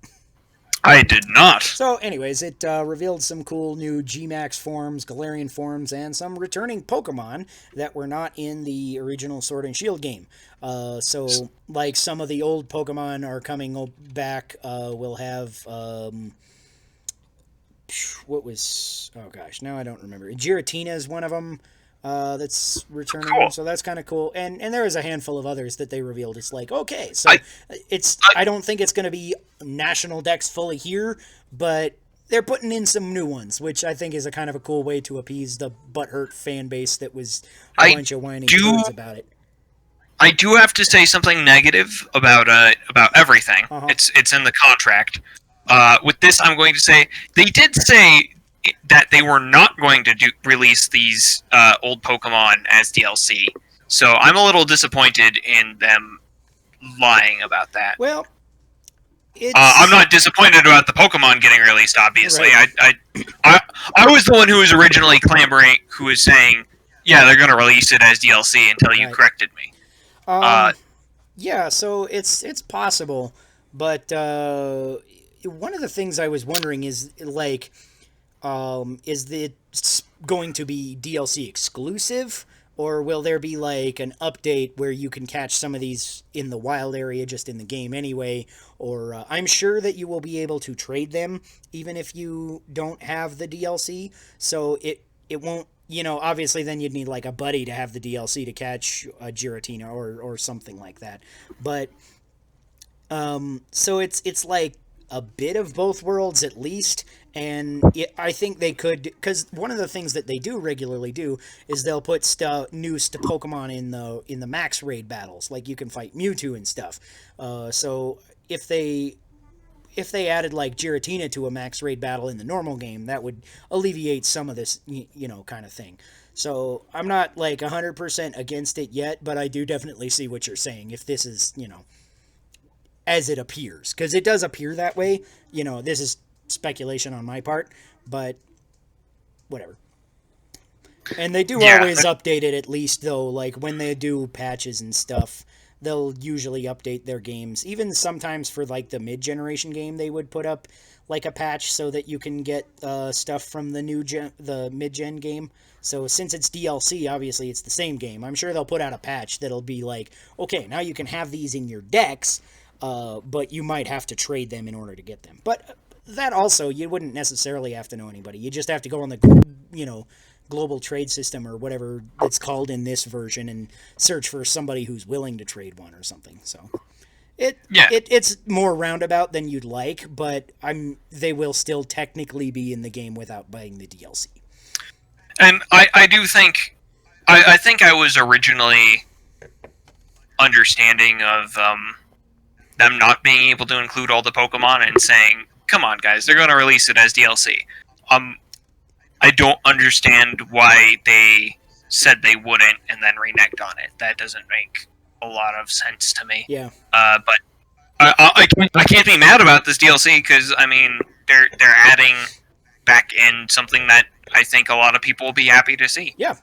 [SPEAKER 2] I did not.
[SPEAKER 1] So anyways, it revealed some cool new G-Max forms, Galarian forms, and some returning Pokemon that were not in the original Sword and Shield game. So like some of the old Pokemon are coming back. We'll have... what was... Oh gosh, now I don't remember. Giratina is one of them that's returning. Cool. So that's kind of cool. And there is a handful of others that they revealed. It's like, okay, so I don't think it's going to be National Dex fully here, but they're putting in some new ones, which I think is a kind of a cool way to appease the butthurt fan base that was a bunch of whining turds about it.
[SPEAKER 2] I do have to say something negative about everything. Uh-huh. It's in the contract. With this, I'm going to say they did say that they were not going to release these old Pokemon as DLC. So I'm a little disappointed in them lying about that.
[SPEAKER 1] Well,
[SPEAKER 2] I'm not disappointed about the Pokemon getting released. Obviously, right. I was the one who was originally clamoring, who was saying, "Yeah, they're going to release it as DLC," until you corrected me.
[SPEAKER 1] Yeah, so it's possible, but one of the things I was wondering is like, is it going to be DLC exclusive, or will there be like an update where you can catch some of these in the wild area just in the game anyway? Or I'm sure that you will be able to trade them even if you don't have the DLC. So it won't, you know, obviously then you'd need like a buddy to have the DLC to catch a Giratina or something like that. But so it's like a bit of both worlds at least, and I think they could, because one of the things that they do regularly do is they'll put news to Pokemon in the max raid battles, like you can fight Mewtwo and stuff. So if they added like Giratina to a max raid battle in the normal game, that would alleviate some of this, you know, kind of thing. So I'm not like 100% against it yet, but I do definitely see what you're saying. If this is, you know, as it appears, because it does appear that way. You know, this is speculation on my part, but whatever. And they do always update it, at least, though. Like when they do patches and stuff, they'll usually update their games. Even sometimes for like the mid-generation game, they would put up like a patch so that you can get stuff from the the mid-gen game. So since it's DLC, obviously it's the same game. I'm sure they'll put out a patch that'll be like, okay, now you can have these in your decks, but you might have to trade them in order to get them. But that also, you wouldn't necessarily have to know anybody. You just have to go on the, you know, global trade system or whatever it's called in this version and search for somebody who's willing to trade one or something. So it's more roundabout than you'd like, but they will still technically be in the game without buying the DLC.
[SPEAKER 2] And I do think I think I was originally understanding of them not being able to include all the Pokemon and saying, come on guys, they're going to release it as DLC. I don't understand why they said they wouldn't and then reneged on it. That doesn't make a lot of sense to me.
[SPEAKER 1] Yeah.
[SPEAKER 2] But I can't be mad about this DLC because, I mean, they're adding back in something that I think a lot of people will be happy to see.
[SPEAKER 1] Yeah.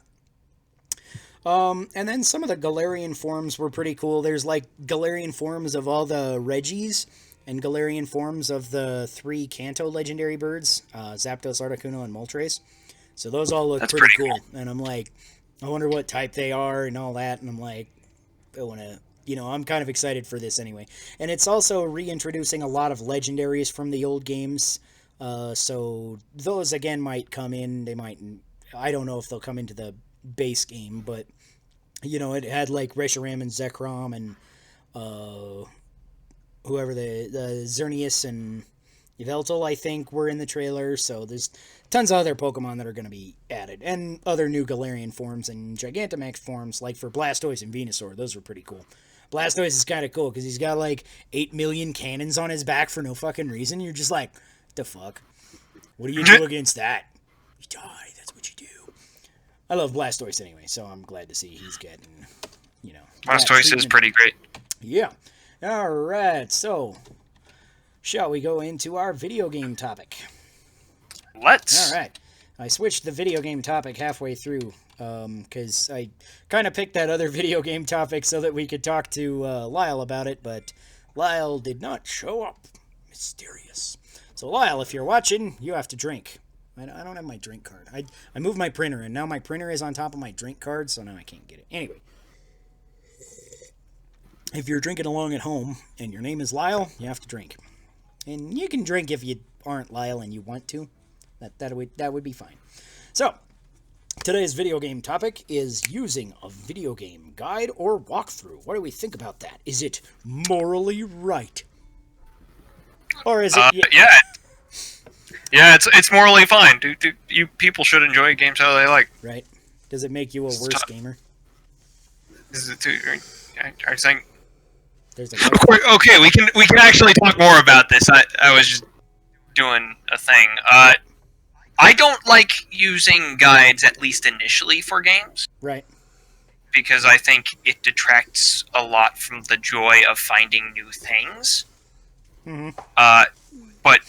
[SPEAKER 1] And then some of the Galarian forms were pretty cool. There's like Galarian forms of all the Regis and Galarian forms of the 3 Kanto legendary birds, Zapdos, Articuno, and Moltres. So those all look pretty cool. And I'm like, I wonder what type they are and all that. And I'm like, I want to, I'm kind of excited for this anyway. And it's also reintroducing a lot of legendaries from the old games. So those again might come in. They might, I don't know if they'll come into the base game, but it had like Reshiram and Zekrom and whoever the Xerneas and Yveltal, I think, were in the trailer. So there's tons of other Pokemon that are going to be added, and other new Galarian forms and Gigantamax forms, like for Blastoise and Venusaur. Those were pretty cool. Blastoise is kind of cool because he's got like 8 million cannons on his back for no fucking reason. You're just like, the fuck? What do you do against that? You die. That's what you do. I love Blastoise anyway, so I'm glad to see he's getting,
[SPEAKER 2] Blastoise is pretty great.
[SPEAKER 1] Yeah. All right. So, shall we go into our video game topic?
[SPEAKER 2] Let's.
[SPEAKER 1] All right. I switched the video game topic halfway through because I kind of picked that other video game topic so that we could talk to Lyle about it, but Lyle did not show up. Mysterious. So, Lyle, if you're watching, you have to drink. I don't have my drink card. I moved my printer, and now my printer is on top of my drink card, so now I can't get it. Anyway. If you're drinking along at home, and your name is Lyle, you have to drink. And you can drink if you aren't Lyle and you want to. That would be fine. So, today's video game topic is using a video game guide or walkthrough. What do we think about that? Is it morally right? Or is it...
[SPEAKER 2] Yeah, it's morally fine. You people should enjoy games how they like.
[SPEAKER 1] Right. Does it make you a worse gamer?
[SPEAKER 2] Is it too... Are you saying...
[SPEAKER 1] There's a
[SPEAKER 2] okay, we can actually talk more about this. I was just doing a thing. I don't like using guides, at least initially, for games.
[SPEAKER 1] Right.
[SPEAKER 2] Because I think it detracts a lot from the joy of finding new things.
[SPEAKER 1] Mm-hmm.
[SPEAKER 2] But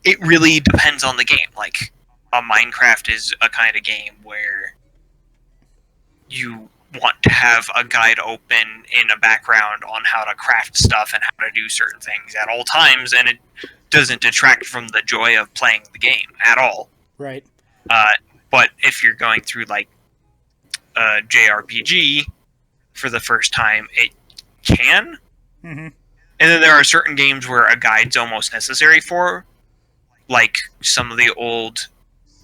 [SPEAKER 2] it really depends on the game. Like, Minecraft is a kind of game where you want to have a guide open in a background on how to craft stuff and how to do certain things at all times, and it doesn't detract from the joy of playing the game at all.
[SPEAKER 1] Right.
[SPEAKER 2] But if you're going through, like, a JRPG for the first time, it can.
[SPEAKER 1] Mm-hmm.
[SPEAKER 2] And then there are certain games where a guide's almost necessary for, like some of the old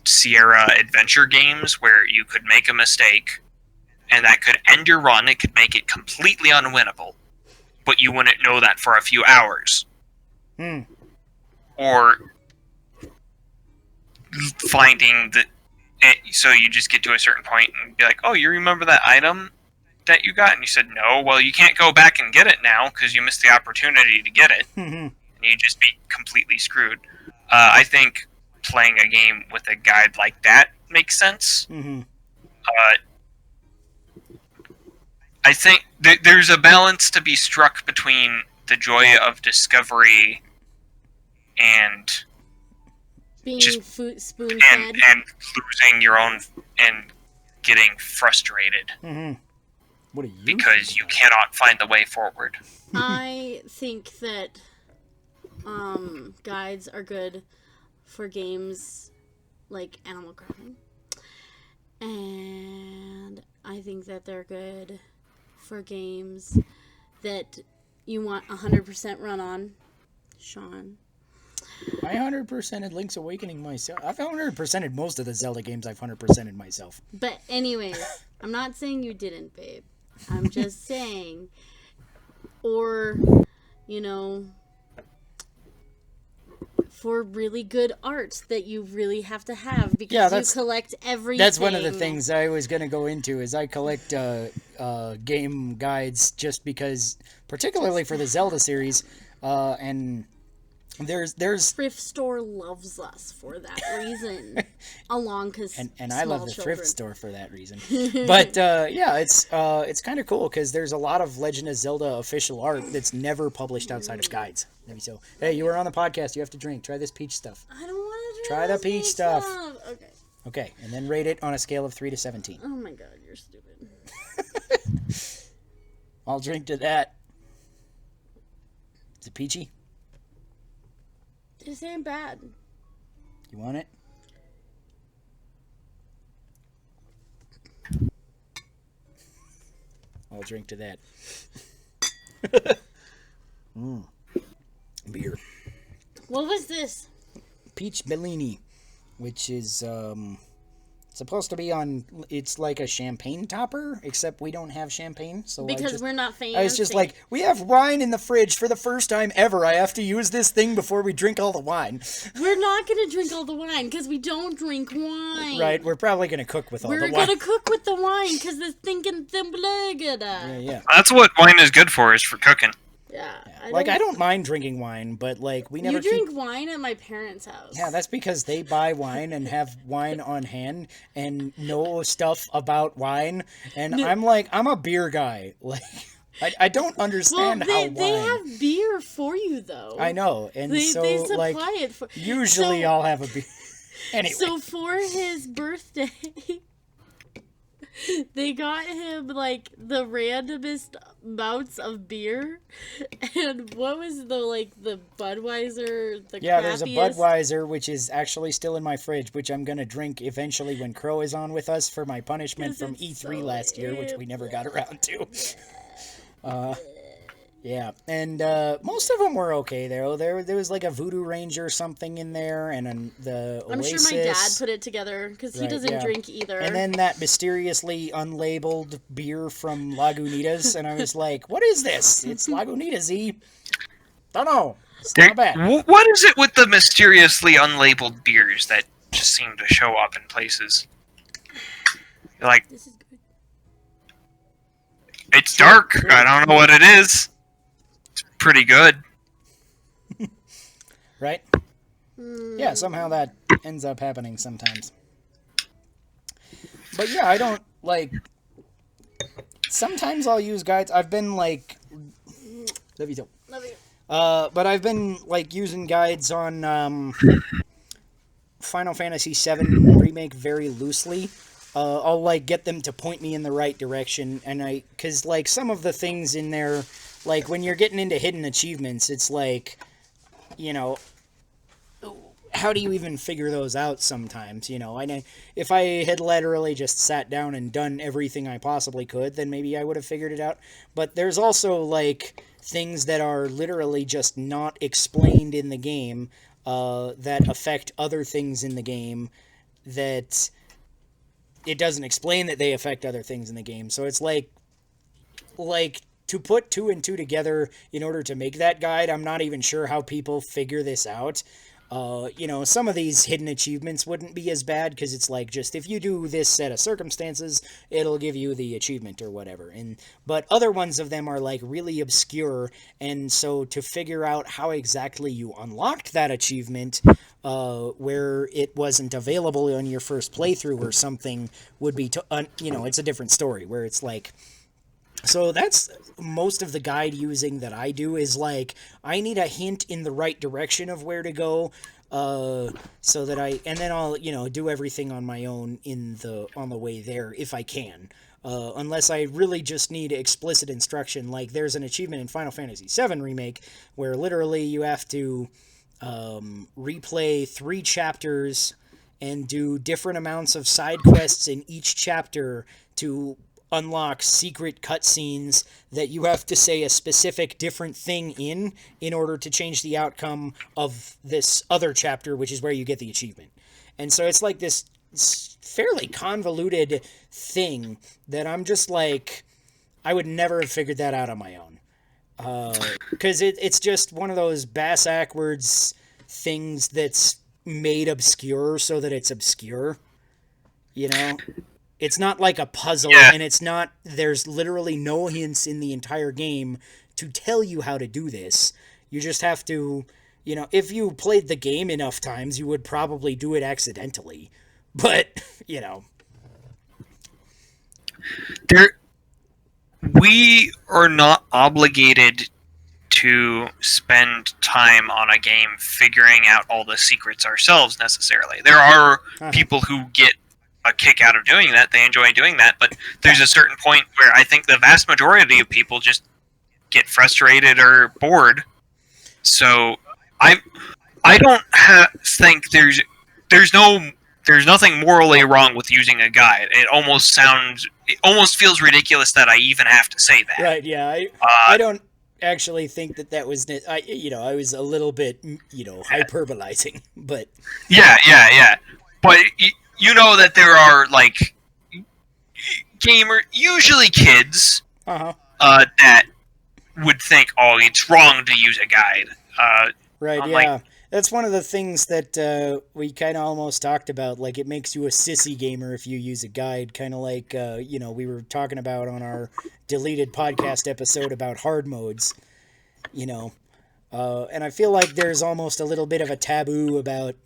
[SPEAKER 2] Sierra adventure games where you could make a mistake and that could end your run. It could make it completely unwinnable, but you wouldn't know that for a few hours.
[SPEAKER 1] Hmm.
[SPEAKER 2] Or finding that, so you just get to a certain point and be like, oh, you remember that item that you got? And you said, no. Well, you can't go back and get it now because you missed the opportunity to get it.
[SPEAKER 1] Mm-hmm.
[SPEAKER 2] And you just be completely screwed. I think playing a game with a guide like that makes sense.
[SPEAKER 1] Mm-hmm.
[SPEAKER 2] I think there's a balance to be struck between the joy of discovery and
[SPEAKER 4] being
[SPEAKER 2] just
[SPEAKER 4] spoon-fed
[SPEAKER 2] and losing your own and getting frustrated.
[SPEAKER 1] Mm-hmm. What are you?
[SPEAKER 2] Because you cannot find the way forward.
[SPEAKER 4] I think that guides are good for games like Animal Crossing, and I think that they're good for games that you want 100% run on. Sean,
[SPEAKER 1] I 100%ed Link's Awakening myself. I've 100%ed most of the Zelda games. I've 100%ed myself.
[SPEAKER 4] but anyways, I'm not saying you didn't, babe. I'm just saying, or for really good art that you really have to have because you collect everything.
[SPEAKER 1] That's one of the things I was going to go into is I collect game guides just because, particularly for the Zelda series, and there's
[SPEAKER 4] thrift store loves us for that reason, along because
[SPEAKER 1] and I love the thrift store for that reason. But yeah, it's kind of cool because there's a lot of Legend of Zelda official art that's never published outside of guides. Maybe so. Hey, you were on the podcast. You have to drink. Try this peach stuff.
[SPEAKER 4] I don't want to
[SPEAKER 1] Try the peach stuff.
[SPEAKER 4] Okay.
[SPEAKER 1] Okay, and then rate it on a scale of 3 to 17.
[SPEAKER 4] Oh my god, you're stupid.
[SPEAKER 1] I'll drink to that. Is it peachy?
[SPEAKER 4] This ain't bad.
[SPEAKER 1] You want it? I'll drink to that. Beer.
[SPEAKER 4] What was this?
[SPEAKER 1] Peach Bellini, which is supposed to be on. It's like a champagne topper, except we don't have champagne, so
[SPEAKER 4] Because we're not fancy.
[SPEAKER 1] I was just like, we have wine in the fridge for the first time ever. I have to use this thing before we drink all the wine.
[SPEAKER 4] We're not gonna drink all the wine because we don't drink wine.
[SPEAKER 1] Right? We're probably gonna cook with all the
[SPEAKER 4] We're
[SPEAKER 1] wine.
[SPEAKER 4] gonna cook with the wine because the thinking
[SPEAKER 1] Yeah.
[SPEAKER 2] That's what wine is good for, is for cooking.
[SPEAKER 4] Yeah.
[SPEAKER 1] I don't mind drinking wine, but like we never
[SPEAKER 4] You drink wine at my parents' house.
[SPEAKER 1] Yeah, that's because they buy wine and have wine on hand and know stuff about wine, and I'm like, I'm a beer guy. Like, I don't understand how wine.
[SPEAKER 4] They have beer for you though.
[SPEAKER 1] I know, and
[SPEAKER 4] They
[SPEAKER 1] so
[SPEAKER 4] supply
[SPEAKER 1] like
[SPEAKER 4] it for.
[SPEAKER 1] usually I'll have a beer. Anyway,
[SPEAKER 4] So for his birthday, they got him like the randomest amounts of beer, and what was the Budweiser?
[SPEAKER 1] yeah, there's a
[SPEAKER 4] crappiest?
[SPEAKER 1] Budweiser which is actually still in my fridge, which I'm gonna drink eventually when Crow is on with us for my punishment
[SPEAKER 4] 'Cause
[SPEAKER 1] from
[SPEAKER 4] it's
[SPEAKER 1] E3
[SPEAKER 4] so
[SPEAKER 1] last year, which we never got around to. Yeah, and most of them were okay though. There was like a Voodoo Ranger or something in there, and the
[SPEAKER 4] I'm
[SPEAKER 1] Oasis.
[SPEAKER 4] sure my dad put it together because he
[SPEAKER 1] Right,
[SPEAKER 4] doesn't
[SPEAKER 1] yeah.
[SPEAKER 4] drink either.
[SPEAKER 1] And then that mysteriously unlabeled beer from Lagunitas, and I was like, "What is this? It's Lagunitas-y." Don't know. It's not bad.
[SPEAKER 2] What is it with the mysteriously unlabeled beers that just seem to show up in places? Like,
[SPEAKER 4] This is good.
[SPEAKER 2] it's dark. I don't know what it is. It's pretty good.
[SPEAKER 1] Right? Yeah, somehow that ends up happening sometimes. But yeah, I don't like. Sometimes I'll use guides. I've been like. Love you too.
[SPEAKER 4] Love you.
[SPEAKER 1] But I've been like using guides on Final Fantasy VII Remake very loosely. I'll like get them to point me in the right direction, and because like some of the things in there, like when you're getting into hidden achievements, it's like, you know, how do you even figure those out sometimes, you know? If I had literally just sat down and done everything I possibly could, then maybe I would have figured it out. But there's also, like, things that are literally just not explained in the game that affect other things in the game that it doesn't explain that they affect other things in the game. So it's like to put 2 and 2 together in order to make that guide, I'm not even sure how people figure this out. You know, some of these hidden achievements wouldn't be as bad because it's like just if you do this set of circumstances, it'll give you the achievement or whatever. But other ones of them are like really obscure, and so to figure out how exactly you unlocked that achievement, where it wasn't available on your first playthrough or something, would be you know, it's a different story where it's like. So that's most of the guide using that I do is like, I need a hint in the right direction of where to go, so that and then I'll, you know, do everything on my own on the way there if I can. Unless I really just need explicit instruction, like there's an achievement in Final Fantasy VII Remake where literally you have to replay 3 chapters and do different amounts of side quests in each chapter to unlock secret cutscenes that you have to say a specific different thing in order to change the outcome of this other chapter, which is where you get the achievement. And so it's like this fairly convoluted thing that I'm just like, I would never have figured that out on my own. Because it's just one of those bass-ackwards things that's made obscure so that it's obscure, you know? It's not like a puzzle, and there's literally no hints in the entire game to tell you how to do this. You just have to, you know, if you played the game enough times, you would probably do it accidentally. But, you know.
[SPEAKER 2] We are not obligated to spend time on a game figuring out all the secrets ourselves necessarily. There are people who get a kick out of doing that. They enjoy doing that, but there's a certain point where I think the vast majority of people just get frustrated or bored. So I don't think there's nothing morally wrong with using a guide. It almost feels ridiculous that I even have to say that.
[SPEAKER 1] Right, yeah. I don't actually think that was I was a little bit hyperbolizing, but
[SPEAKER 2] yeah. But you know that there are like usually kids that would think, oh, it's wrong to use a guide.
[SPEAKER 1] Right, yeah. That's one of the things that we kind of almost talked about. Like, it makes you a sissy gamer if you use a guide, kind of like, we were talking about on our deleted podcast episode about hard modes, and I feel like there's almost a little bit of a taboo about,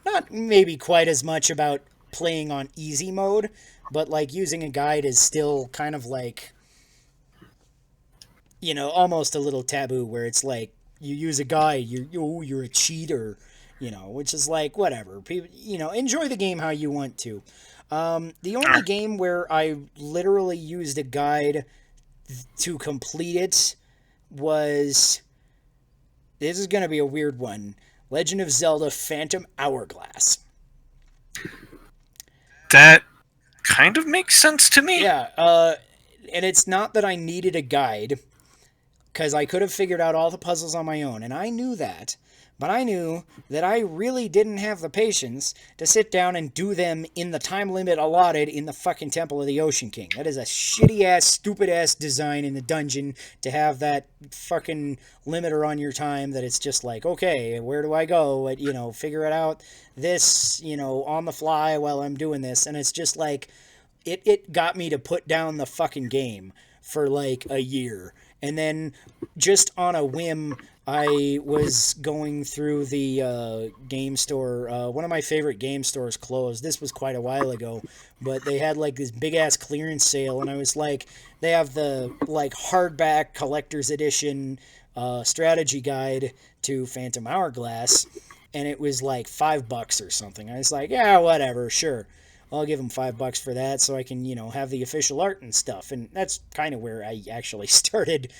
[SPEAKER 1] not maybe quite as much about playing on easy mode, but, like, using a guide is still kind of like, almost a little taboo where it's like, you use a guide, you're a cheater, which is like, whatever. People, enjoy the game how you want to. The only game where I literally used a guide to complete it was, this is going to be a weird one, Legend of Zelda Phantom Hourglass.
[SPEAKER 2] That kind of makes sense to me.
[SPEAKER 1] Yeah, and it's not that I needed a guide, because I could have figured out all the puzzles on my own, and I knew that, but I knew that I really didn't have the patience to sit down and do them in the time limit allotted in the fucking Temple of the Ocean King. That is a shitty-ass, stupid-ass design in the dungeon to have that fucking limiter on your time that it's just like, okay, where do I go? Figure it out this, on the fly while I'm doing this, and it's just like, it got me to put down the fucking game for like a year. And then, just on a whim, I was going through the game store. One of my favorite game stores closed. This was quite a while ago, but they had like this big-ass clearance sale, and I was like, they have the like hardback collector's edition strategy guide to Phantom Hourglass, and it was like $5 or something. I was like, yeah, whatever, sure. I'll give them $5 for that so I can, have the official art and stuff. And that's kind of where I actually started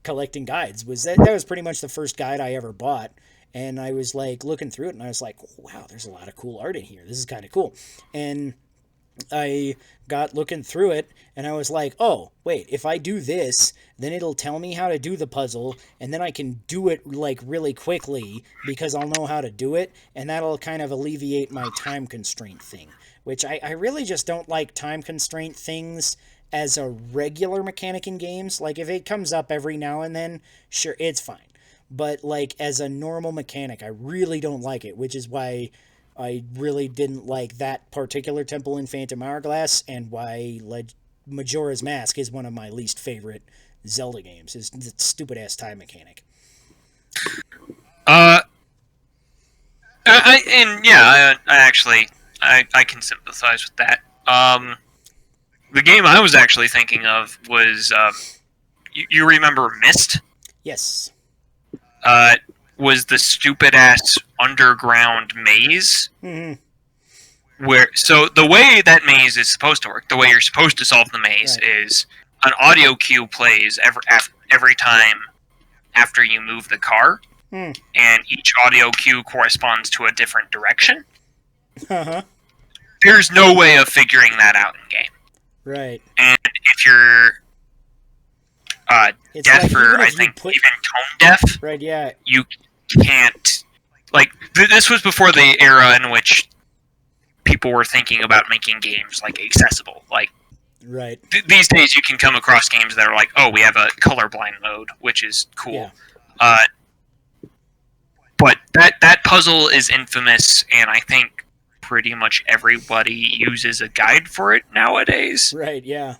[SPEAKER 1] collecting guides. That was pretty much the first guide I ever bought. And I was like looking through it and I was like, wow, there's a lot of cool art in here. This is kind of cool. And I got looking through it and I was like, oh, wait, if I do this, then it'll tell me how to do the puzzle, and then I can do it like really quickly because I'll know how to do it, and that'll kind of alleviate my time constraint thing, which I really just don't like time constraint things as a regular mechanic in games. Like, if it comes up every now and then, sure, it's fine. But like as a normal mechanic, I really don't like it, which is why I really didn't like that particular temple in Phantom Hourglass, and why Majora's Mask is one of my least favorite Zelda games, is the stupid-ass time mechanic.
[SPEAKER 2] I can sympathize with that. The game I was actually thinking of was, you remember Myst?
[SPEAKER 1] Yes.
[SPEAKER 2] Was the stupid-ass underground maze.
[SPEAKER 1] Mm-hmm.
[SPEAKER 2] So the way that maze is supposed to work, the way you're supposed to solve the maze, right, is an audio cue plays every time after you move the car, and each audio cue corresponds to a different direction.
[SPEAKER 1] Uh-huh.
[SPEAKER 2] There's no way of figuring that out in game.
[SPEAKER 1] Right.
[SPEAKER 2] And if you're deaf, like, or I think even tone deaf,
[SPEAKER 1] right? Yeah.
[SPEAKER 2] You can't, like, this was before the era in which people were thinking about making games like accessible. Like,
[SPEAKER 1] right.
[SPEAKER 2] These days you can come across games that are like, oh, we have a colorblind mode, which is cool. Yeah. But that puzzle is infamous, and I think pretty much everybody uses a guide for it nowadays.
[SPEAKER 1] Right, yeah.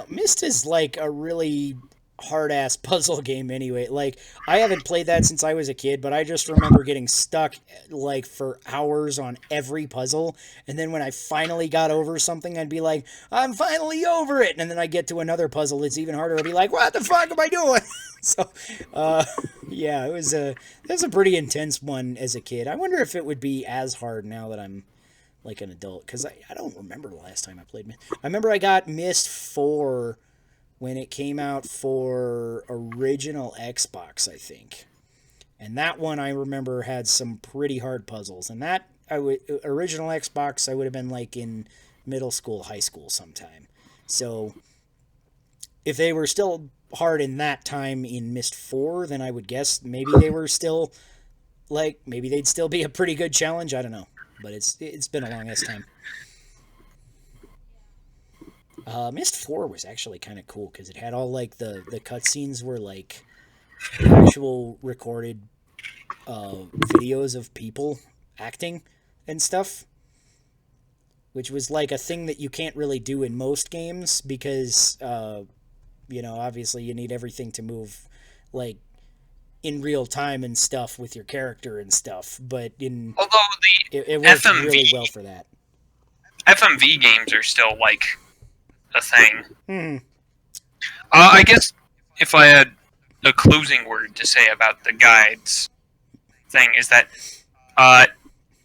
[SPEAKER 1] Myst is like a really hard ass puzzle game anyway. Like, I haven't played that since I was a kid, but I just remember getting stuck like for hours on every puzzle. And then when I finally got over something, I'd be like, I'm finally over it. And then I get to another puzzle that's even harder. I'd be like, what the fuck am I doing? So, yeah, it was a pretty intense one as a kid. I wonder if it would be as hard now that I'm like an adult, because I don't remember the last time I played Myst. I remember I got Myst 4 when it came out for original Xbox, I think. And that one I remember had some pretty hard puzzles. And that original Xbox, I would have been like in middle school, high school sometime. So if they were still hard in that time in Myst 4, then I would guess maybe they were still like, maybe they'd still be a pretty good challenge. I don't know. But it's been a long ass time. Myst 4 was actually kind of cool because it had all like the cutscenes were like actual recorded videos of people acting and stuff, which was like a thing that you can't really do in most games because obviously you need everything to move like in real time and stuff with your character and stuff. But
[SPEAKER 2] although
[SPEAKER 1] it works really well for that.
[SPEAKER 2] FMV games are still like a thing.
[SPEAKER 1] Mm-hmm.
[SPEAKER 2] I guess if I had a closing word to say about the guides thing is that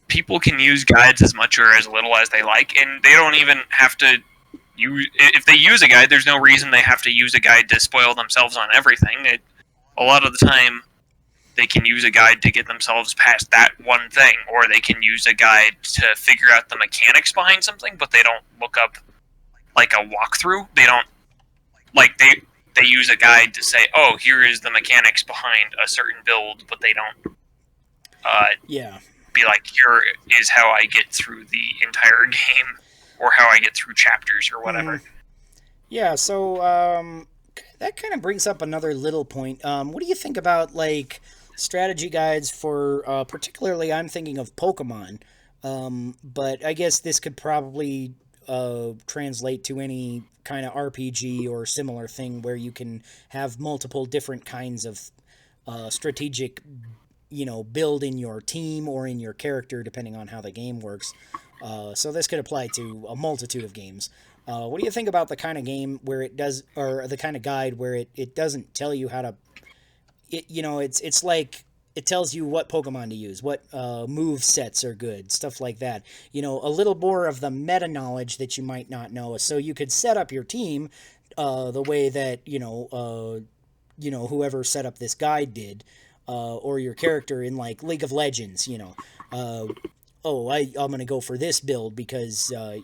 [SPEAKER 2] people can use guides as much or as little as they like, and they don't even have to use. If they use a guide, there's no reason they have to use a guide to spoil themselves on everything. A lot of the time, they can use a guide to get themselves past that one thing, or they can use a guide to figure out the mechanics behind something, but they don't look up like a walkthrough. They don't like they use a guide to say, oh, here is the mechanics behind a certain build, but they don't be like, here is how I get through the entire game, or how I get through chapters, or whatever.
[SPEAKER 1] Yeah, so that kind of brings up another little point. What do you think about like strategy guides for particularly I'm thinking of Pokemon, but I guess this could probably translate to any kind of RPG or similar thing where you can have multiple different kinds of strategic, build in your team or in your character, depending on how the game works. So this could apply to a multitude of games. What do you think about the kind of game where it does, or the kind of guide where it doesn't tell you how to, it's like, it tells you what Pokemon to use, what move sets are good, stuff like that. A little more of the meta knowledge that you might not know. So you could set up your team the way that, whoever set up this guide did, or your character in like League of Legends, I'm going to go for this build because, I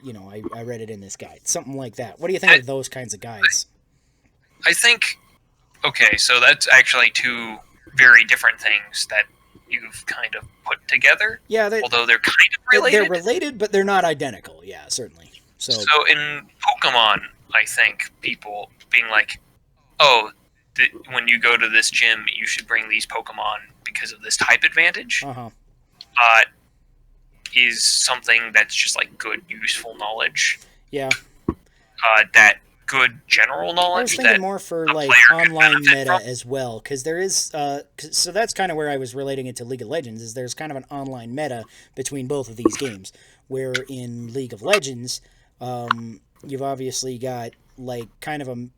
[SPEAKER 1] read it in this guide. Something like that. What do you think of those kinds of guides?
[SPEAKER 2] I think, okay, so that's actually two very different things that you've kind of put together.
[SPEAKER 1] Yeah,
[SPEAKER 2] although they're kind of related.
[SPEAKER 1] They're related, but they're not identical. Yeah, certainly. So
[SPEAKER 2] in Pokemon, I think people being like, oh, when you go to this gym, you should bring these Pokemon because of this type advantage. Is something that's just like good, useful knowledge.
[SPEAKER 1] Yeah.
[SPEAKER 2] That good general knowledge.
[SPEAKER 1] I was thinking more for like online meta as well, because there is. So that's kind of where I was relating it to League of Legends. Is there's kind of an online meta between both of these games, where in League of Legends, you've obviously got like kind of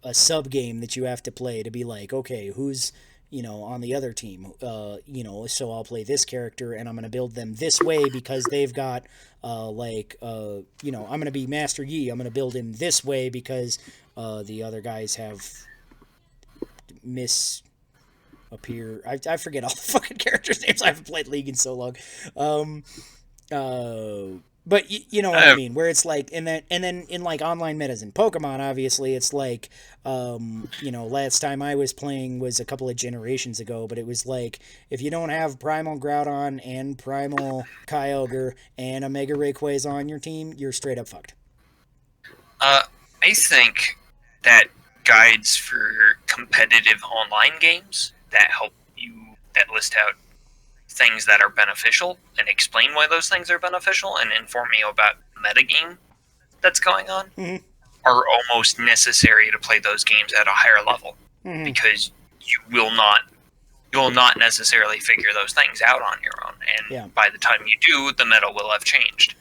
[SPEAKER 1] a sub game that you have to play to be like, okay, who's on the other team, so I'll play this character and I'm going to build them this way because they've got, I'm going to be Master Yi. I'm going to build him this way because the other guys have appear. I forget all the fucking characters' names. I haven't played League in so long. But you know what I mean, where it's like, and then in like online metas in Pokemon, obviously it's like, last time I was playing was a couple of generations ago, but it was like, if you don't have Primal Groudon and Primal Kyogre and a Mega Rayquaza on your team, you're straight up fucked.
[SPEAKER 2] I think that guides for competitive online games that list out things that are beneficial and explain why those things are beneficial and inform you about the metagame that's going on are almost necessary to play those games at a higher level. because you will not necessarily figure those things out on your own, and by the time you do, the meta will have changed.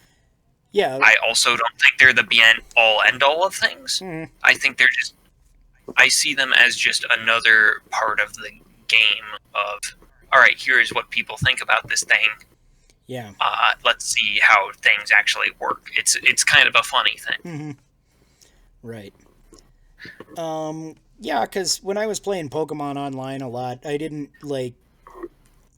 [SPEAKER 1] Yeah.
[SPEAKER 2] I also don't think they're the be-all end-all of things. I think they're just... I see them as just another part of the game of, all right, here's what people think about this thing.
[SPEAKER 1] Yeah.
[SPEAKER 2] Let's see how things actually work. It's kind of a funny thing.
[SPEAKER 1] Right. Yeah, because when I was playing Pokemon Online a lot, I didn't, like,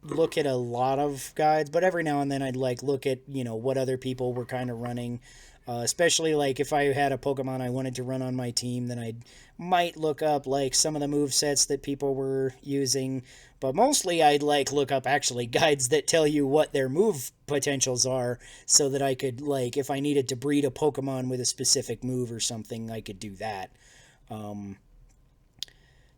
[SPEAKER 1] look at a lot of guides, but every now and then I'd, like, look at, you know, what other people were kind of running. Especially, like, if I had a Pokemon I wanted to run on my team, then I might look up, like, some of the movesets that people were using. But mostly I'd, like, look up, actually, guides that tell you what their move potentials are, so that I could, like, if I needed to breed a Pokemon with a specific move or something, I could do that.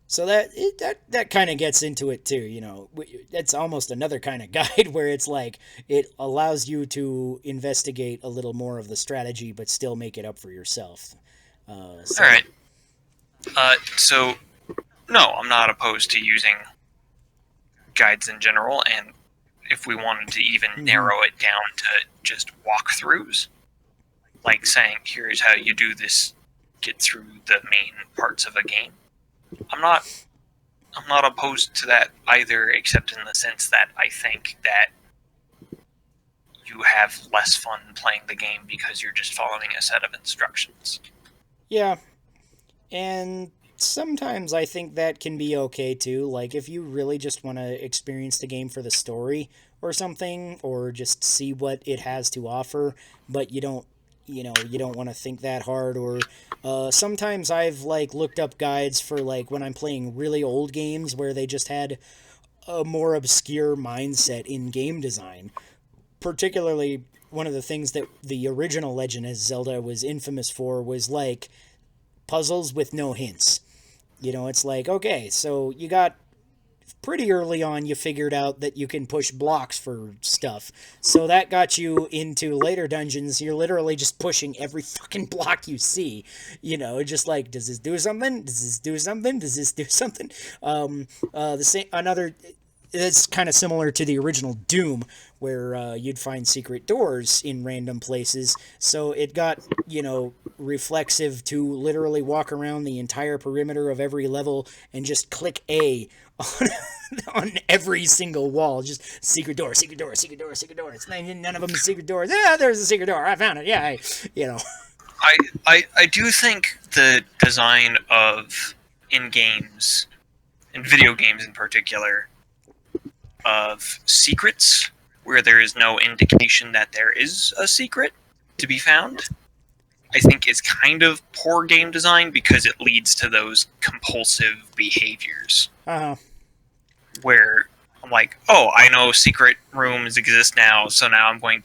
[SPEAKER 1] So that kind of gets into it too, you know. That's almost another kind of guide where it's like it allows you to investigate a little more of the strategy, but still make it up for yourself.
[SPEAKER 2] All right. So, no, I'm not opposed to using guides in general, and if we wanted to even narrow it down to just walkthroughs, like saying, here's how you do this, get through the main parts of a game. I'm not opposed to that either, except in the sense that I think that you have less fun playing the game because you're just following a set of instructions.
[SPEAKER 1] Yeah. And sometimes I think that can be okay too. Like if you really just want to experience the game for the story or something, or just see what it has to offer, but you don't want to think that hard. Or sometimes I've like looked up guides for like when I'm playing really old games where they just had a more obscure mindset in game design. Particularly one of the things that the original Legend of Zelda was infamous for was like puzzles with no hints. You know, it's like, okay, so you got pretty early on you figured out that you can push blocks for stuff. So that got you into later dungeons. You're literally just pushing every fucking block you see. You know, just like, does this do something? Does this do something? Does this do something? It's kind of similar to the original Doom, where you'd find secret doors in random places. So it got, reflexive to literally walk around the entire perimeter of every level and just click A on every single wall. Just secret door, secret door, secret door, secret door. It's none of them secret doors. Yeah, there's a secret door. I found it. Yeah,
[SPEAKER 2] I do think the design of in video games in particular, of secrets where there is no indication that there is a secret to be found, I think is kind of poor game design because it leads to those compulsive behaviors. Where I'm like, oh, I know secret rooms exist now, so now I'm going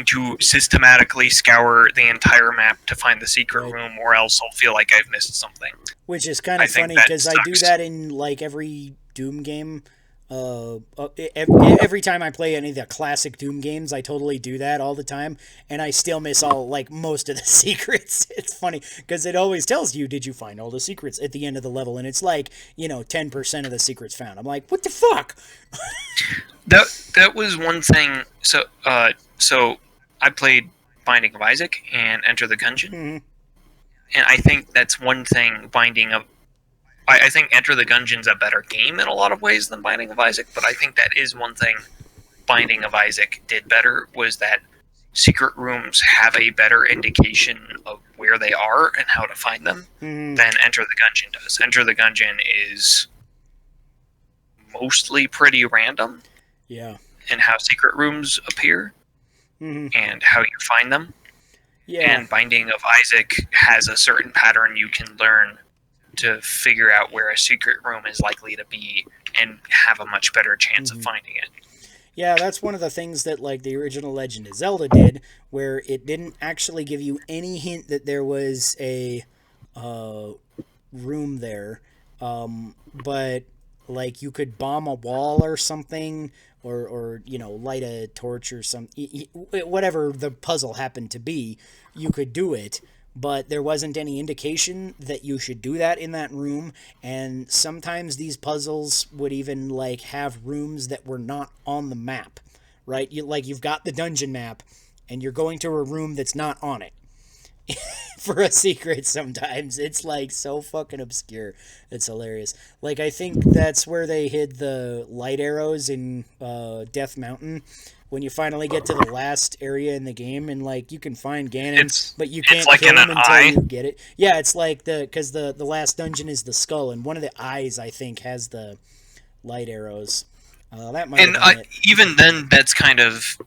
[SPEAKER 2] to systematically scour the entire map to find the secret room, or else I'll feel like I've missed something.
[SPEAKER 1] Which is kind of funny because I do that in like every Doom game. Every time I play any of the classic Doom games, I totally do that all the time, and I still miss most of the secrets. It's funny because it always tells you, did you find all the secrets at the end of the level, and it's like 10% of the secrets found. I'm like, what the fuck?
[SPEAKER 2] That was one thing. So I played Binding of Isaac and Enter the Gungeon, and I think that's one thing. I think Enter the Gungeon's a better game in a lot of ways than Binding of Isaac, but I think that is one thing Binding of Isaac did better, was that secret rooms have a better indication of where they are and how to find them than Enter the Gungeon does. Enter the Gungeon is mostly pretty random in how secret rooms appear and how you find them. And Binding of Isaac has a certain pattern you can learn to figure out where a secret room is likely to be and have a much better chance of finding it.
[SPEAKER 1] Yeah, that's one of the things that like the original Legend of Zelda did, where it didn't actually give you any hint that there was a room there, but like you could bomb a wall or something, or light a torch or whatever the puzzle happened to be, you could do it. but there wasn't any indication that you should do that in that room. And sometimes these puzzles would even like have rooms that were not on the map, right? You've got the dungeon map and you're going to a room that's not on it for a secret. Sometimes it's like so fucking obscure. It's hilarious. Like, I think that's where they hid the light arrows in Death Mountain. When you finally get to the last area in the game, and like you can find Ganon, but you can't
[SPEAKER 2] like
[SPEAKER 1] kill
[SPEAKER 2] in
[SPEAKER 1] him
[SPEAKER 2] an
[SPEAKER 1] until
[SPEAKER 2] eye?
[SPEAKER 1] you get it. Yeah, it's like because the last dungeon is the skull, and one of the eyes I think has the light arrows. That might have been it.
[SPEAKER 2] Even then, that's kind of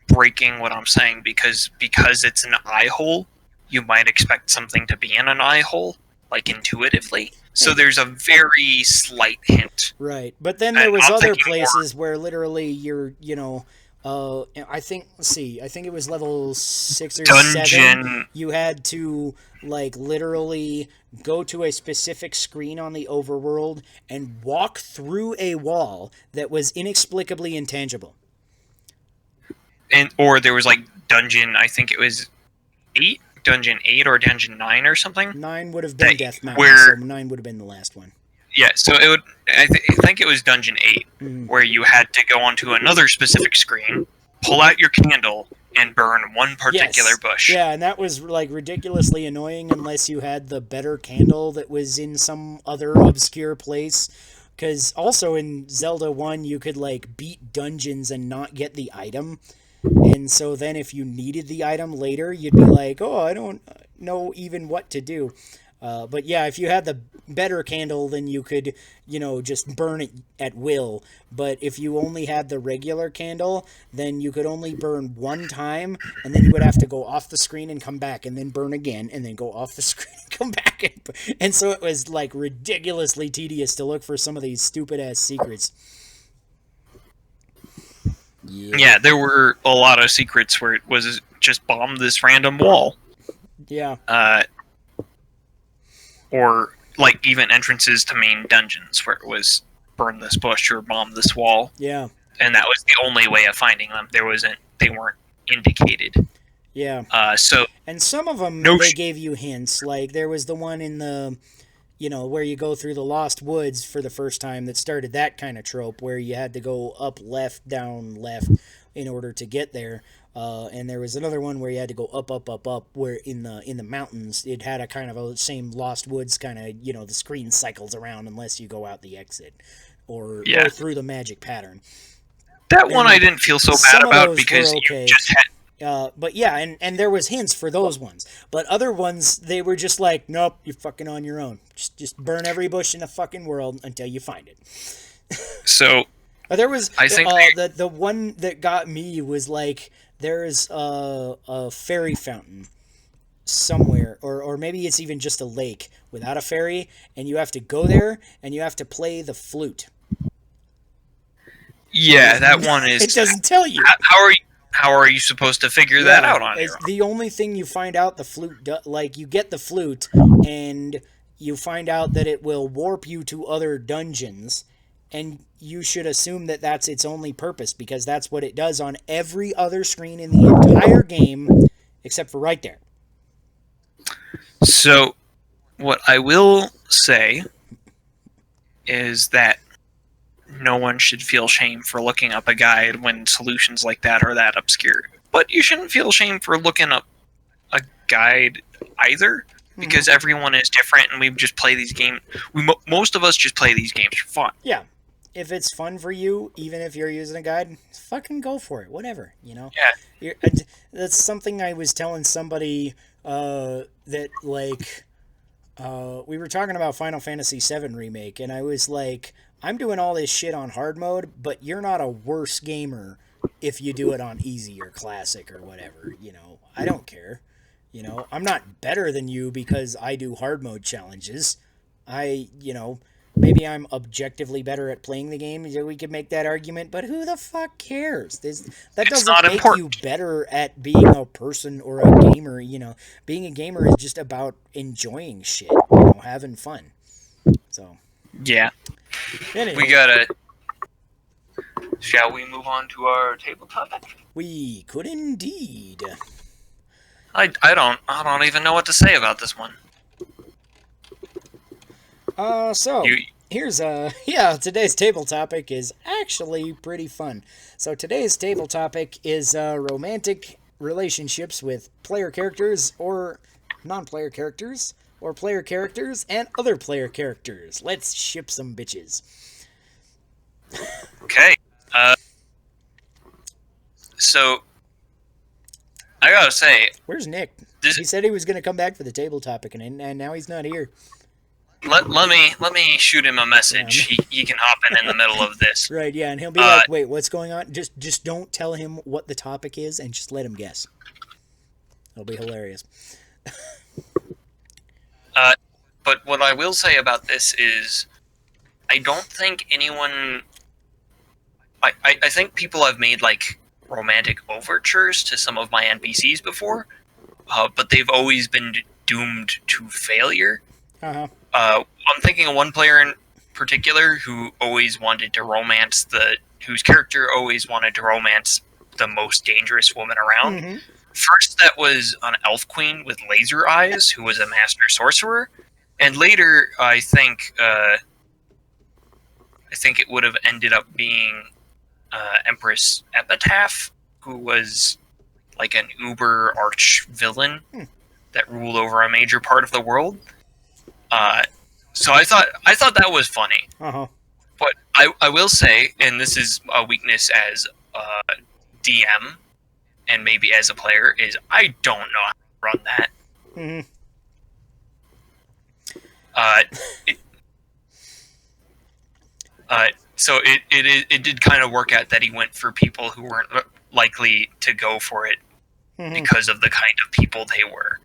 [SPEAKER 2] breaking what I'm saying, because it's an eye hole, you might expect something to be in an eye hole, like intuitively. So there's a very slight hint.
[SPEAKER 1] Right, but then there was
[SPEAKER 2] I'm
[SPEAKER 1] other
[SPEAKER 2] thinking
[SPEAKER 1] places where literally you're, I think, let's see, I think it was level 6 or 7.
[SPEAKER 2] Dungeon.
[SPEAKER 1] You had to, like, literally go to a specific screen on the overworld and walk through a wall that was inexplicably intangible.
[SPEAKER 2] Or there was like dungeon, I think it was 8, dungeon 8 or dungeon 9 or something.
[SPEAKER 1] 9 would have been Death Mountain,
[SPEAKER 2] where-
[SPEAKER 1] so 9 would have been the last one.
[SPEAKER 2] Yeah, so it would. I think it was dungeon 8, where you had to go onto another specific screen, pull out your candle, and burn one particular bush.
[SPEAKER 1] Yeah, and that was like ridiculously annoying unless you had the better candle that was in some other obscure place. Because also in Zelda 1, you could like beat dungeons and not get the item. And so then if you needed the item later, you'd be like, oh, I don't know even what to do. But yeah, if you had the better candle, then you could, just burn it at will. But if you only had the regular candle, then you could only burn one time, and then you would have to go off the screen and come back, and then burn again, and then go off the screen and come back. And so it was, like, ridiculously tedious to look for some of these stupid-ass secrets.
[SPEAKER 2] Yeah, there were a lot of secrets where it was just bomb this random wall.
[SPEAKER 1] Yeah.
[SPEAKER 2] Or like even entrances to main dungeons where it was burn this bush or bomb this wall.
[SPEAKER 1] Yeah.
[SPEAKER 2] And that was the only way of finding them. They weren't indicated.
[SPEAKER 1] Yeah.
[SPEAKER 2] So
[SPEAKER 1] and some of them they gave you hints. Like there was the one in the, where you go through the Lost Woods for the first time that started that kind of trope where you had to go up left, down left in order to get there. And there was another one where you had to go up, up, up, up, where in the mountains it had a kind of a same Lost Woods kind of, the screen cycles around unless you go out the exit or go through the magic pattern.
[SPEAKER 2] That one I didn't feel so bad about because you just had...
[SPEAKER 1] but yeah, and there was hints for those ones. But other ones, they were just like, nope, you're fucking on your own. Just burn every bush in the fucking world until you find it.
[SPEAKER 2] So...
[SPEAKER 1] there was...
[SPEAKER 2] I think
[SPEAKER 1] the one that got me was like... There's a fairy fountain somewhere, or maybe it's even just a lake without a fairy, and you have to go there, and you have to play the flute.
[SPEAKER 2] Yeah, that one is...
[SPEAKER 1] It doesn't tell you.
[SPEAKER 2] How are you supposed to figure that out on your own?
[SPEAKER 1] The only thing you find out the flute... you get the flute, and you find out that it will warp you to other dungeons, and you should assume that that's its only purpose, because that's what it does on every other screen in the entire game, except for right there.
[SPEAKER 2] So, what I will say is that no one should feel shame for looking up a guide when solutions like that are that obscure. But you shouldn't feel shame for looking up a guide either, because everyone is different, and we just play these games. Most of us just play these games for fun.
[SPEAKER 1] Yeah. If it's fun for you, even if you're using a guide, fucking go for it. Whatever,
[SPEAKER 2] Yeah.
[SPEAKER 1] That's something I was telling somebody that, like, we were talking about Final Fantasy VII Remake, and I was like, I'm doing all this shit on hard mode, but you're not a worse gamer if you do it on easy or classic or whatever, I don't care. I'm not better than you because I do hard mode challenges. Maybe I'm objectively better at playing the game. We could make that argument, but who the fuck cares? That doesn't make you better at being a person or a gamer. Being a gamer is just about enjoying shit, having fun. So.
[SPEAKER 2] Yeah.
[SPEAKER 1] Anyway.
[SPEAKER 2] We gotta... Shall we move on to our table topic?
[SPEAKER 1] We could indeed.
[SPEAKER 2] I don't even know what to say about this one.
[SPEAKER 1] So
[SPEAKER 2] You
[SPEAKER 1] here's yeah, today's table topic is actually pretty fun. So today's table topic is romantic relationships with player characters or non-player characters or player characters and other player characters. Let's ship some bitches.
[SPEAKER 2] okay? So I gotta say,
[SPEAKER 1] Where's Nick?
[SPEAKER 2] This-
[SPEAKER 1] He said he was going to come back for the table topic, and now he's not here.
[SPEAKER 2] let me shoot him a message. He can hop in the middle of this.
[SPEAKER 1] Right, yeah, and he'll be like, wait, what's going on? Just don't tell him what the topic is, and just let him guess. It'll be hilarious.
[SPEAKER 2] But what I will say about this is, I don't think anyone. I think people have made like romantic overtures to some of my NPCs before, but they've always been doomed to failure.
[SPEAKER 1] Uh-huh.
[SPEAKER 2] I'm thinking of one player in particular who always wanted to romance whose character always wanted to romance the most dangerous woman around.
[SPEAKER 1] Mm-hmm.
[SPEAKER 2] First, that was an elf queen with laser eyes who was a master sorcerer, and later, I think it would have ended up being Empress Epitaph, who was like an uber arch villain that ruled over a major part of the world. So I thought that was funny.
[SPEAKER 1] Uh-huh.
[SPEAKER 2] But I will say, and this is a weakness as a DM and maybe as a player, is I don't know how to run that.
[SPEAKER 1] Mm-hmm.
[SPEAKER 2] So it did kind of work out that he went for people who weren't likely to go for it because of the kind of people they were.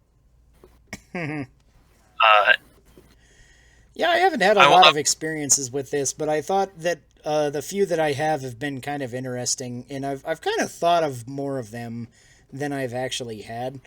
[SPEAKER 1] Yeah, I haven't had a lot of experiences with this, but I thought that the few that I have been kind of interesting, and I've kind of thought of more of them than I've actually had.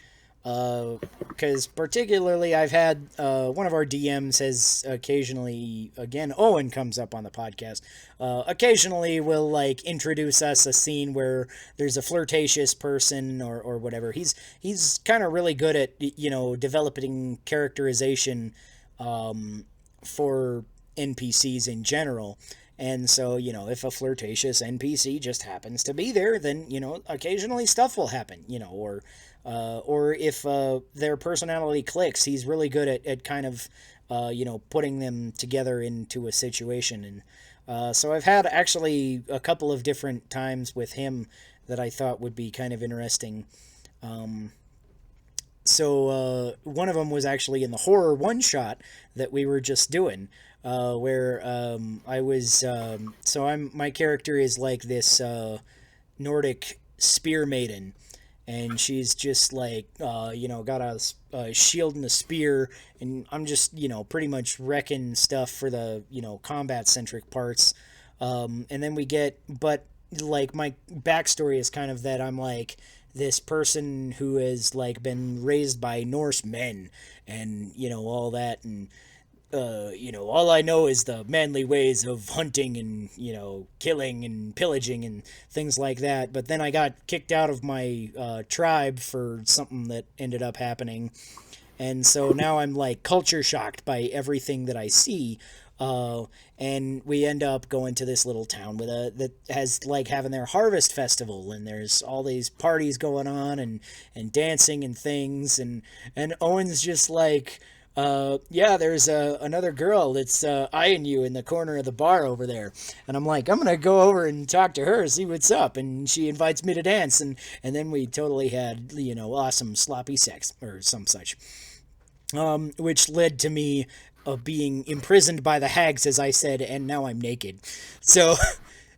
[SPEAKER 1] Because particularly I've had one of our DMs has occasionally, again, Owen comes up on the podcast, occasionally will like introduce us a scene where there's a flirtatious person or whatever. He's kind of really good at, developing characterization for NPCs in general. And so, if a flirtatious NPC just happens to be there, then, occasionally stuff will happen, or if their personality clicks, he's really good at kind of, putting them together into a situation. And so I've had actually a couple of different times with him that I thought would be kind of interesting. So one of them was actually in the horror one-shot that we were just doing, where I was... my character is like this Nordic spear maiden, and she's just like, got a shield and a spear, and I'm just, pretty much wrecking stuff for the, combat-centric parts. And then but, like, my backstory is kind of that I'm, like, this person who has, like, been raised by Norse men, and, all that, and, all I know is the manly ways of hunting and, killing and pillaging and things like that. But then I got kicked out of my tribe for something that ended up happening. And so now I'm like culture shocked by everything that I see. And we end up going to this little town that has like having their harvest festival, and there's all these parties going on and dancing and things. And Owen's just like, there's another girl that's eyeing you in the corner of the bar over there. And I'm like, I'm going to go over and talk to her, see what's up. And she invites me to dance. And then we totally had, awesome sloppy sex or some such. Which led to me being imprisoned by the hags, as I said, and now I'm naked. So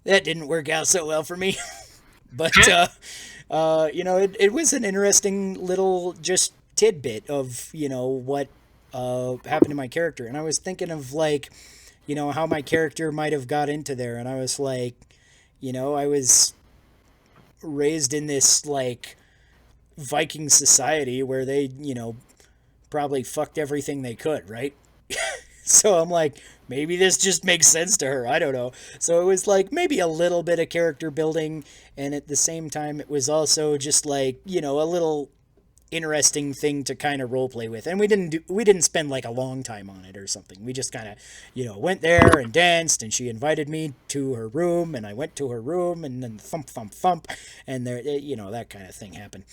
[SPEAKER 1] that didn't work out so well for me. But, it was an interesting little just tidbit of, what happened to my character. And I was thinking of like, how my character might have got into there. And I was like, I was raised in this like Viking society where they, probably fucked everything they could, right? So I'm like, maybe this just makes sense to her. I don't know. So it was like maybe a little bit of character building, and at the same time it was also just like, a little interesting thing to kind of role play with. And we didn't spend like a long time on it or something. We just kind of, went there and danced, and she invited me to her room, and I went to her room, and then thump, thump, thump, and there, that kind of thing happened.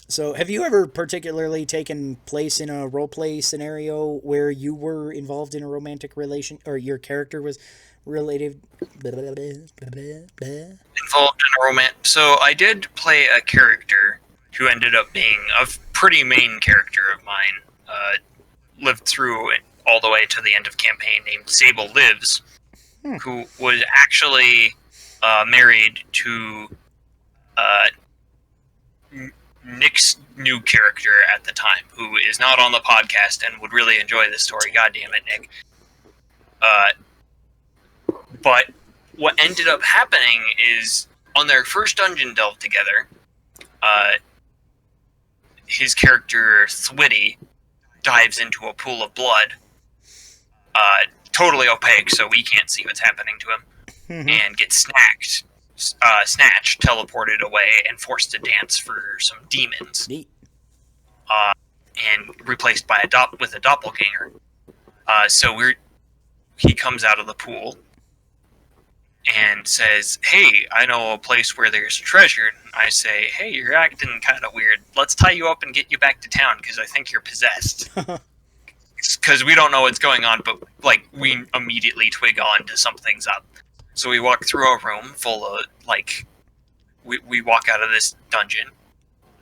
[SPEAKER 1] So have you ever particularly taken place in a role play scenario where you were involved in a romantic relation, or your character was related?
[SPEAKER 2] Involved in a romance. So I did play a character who ended up being a pretty main character of mine. Lived through it all the way to the end of campaign, named Sable Lives, who was actually married to Nick's new character at the time, who is not on the podcast and would really enjoy this story. God damn it, Nick. But what ended up happening is, on their first dungeon delve together, his character, Thwitty, dives into a pool of blood, totally opaque, so we can't see what's happening to him, and gets snatched, teleported away, and forced to dance for some demons.
[SPEAKER 1] Neat.
[SPEAKER 2] And replaced by with a doppelganger. So he comes out of the pool and says, "Hey, I know a place where there's treasure." And I say, "Hey, you're acting kind of weird. Let's tie you up and get you back to town, because I think you're possessed." Because we don't know what's going on, but we immediately twig on to something's up. So we walk through a room full of, we walk out of this dungeon,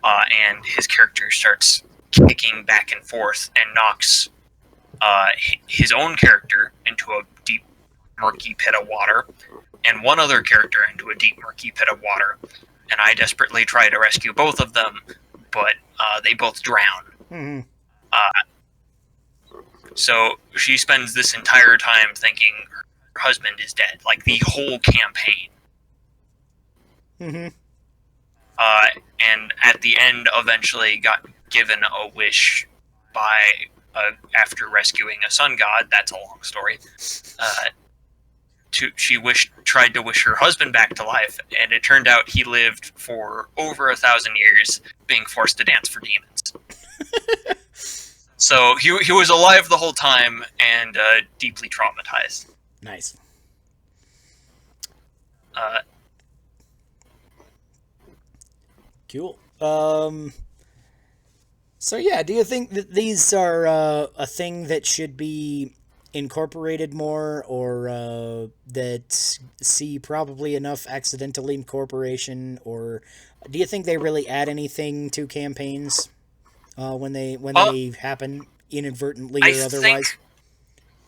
[SPEAKER 2] and his character starts kicking back and forth and knocks his own character into a deep, murky pit of water, and one other character into a deep, murky pit of water. And I desperately try to rescue both of them, but they both drown. So she spends this entire time thinking her husband is dead, the whole campaign. And at the end, eventually got given a wish by, after rescuing a sun god. That's a long story. She tried to wish her husband back to life, and it turned out he lived for over 1,000 years, being forced to dance for demons. So he was alive the whole time and deeply traumatized.
[SPEAKER 1] Nice. Cool. So yeah, do you think that these are a thing that should be incorporated more, or that see probably enough accidental incorporation, or do you think they really add anything to campaigns when they happen inadvertently or otherwise?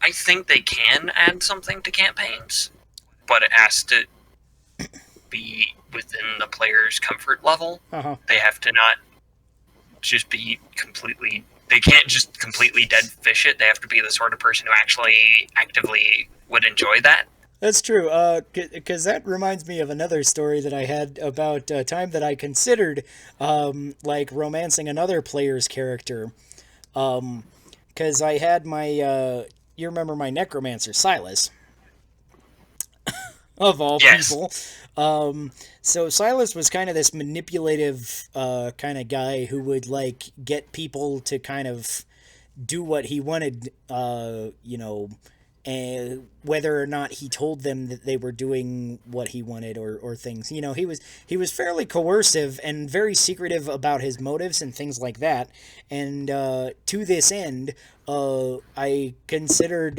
[SPEAKER 2] I think they can add something to campaigns, but it has to be within the player's comfort level. They have to not just be completely... They can't just completely dead fish it. They have to be the sort of person who actually actively would enjoy that.
[SPEAKER 1] That's true, because that reminds me of another story that I had about a time that I considered, romancing another player's character. Because I had my, you remember my necromancer, Silas, of all people. So Silas was kind of this manipulative kind of guy who would, get people to kind of do what he wanted, and whether or not he told them that they were doing what he wanted or things. He was fairly coercive and very secretive about his motives and things like that. And to this end, I considered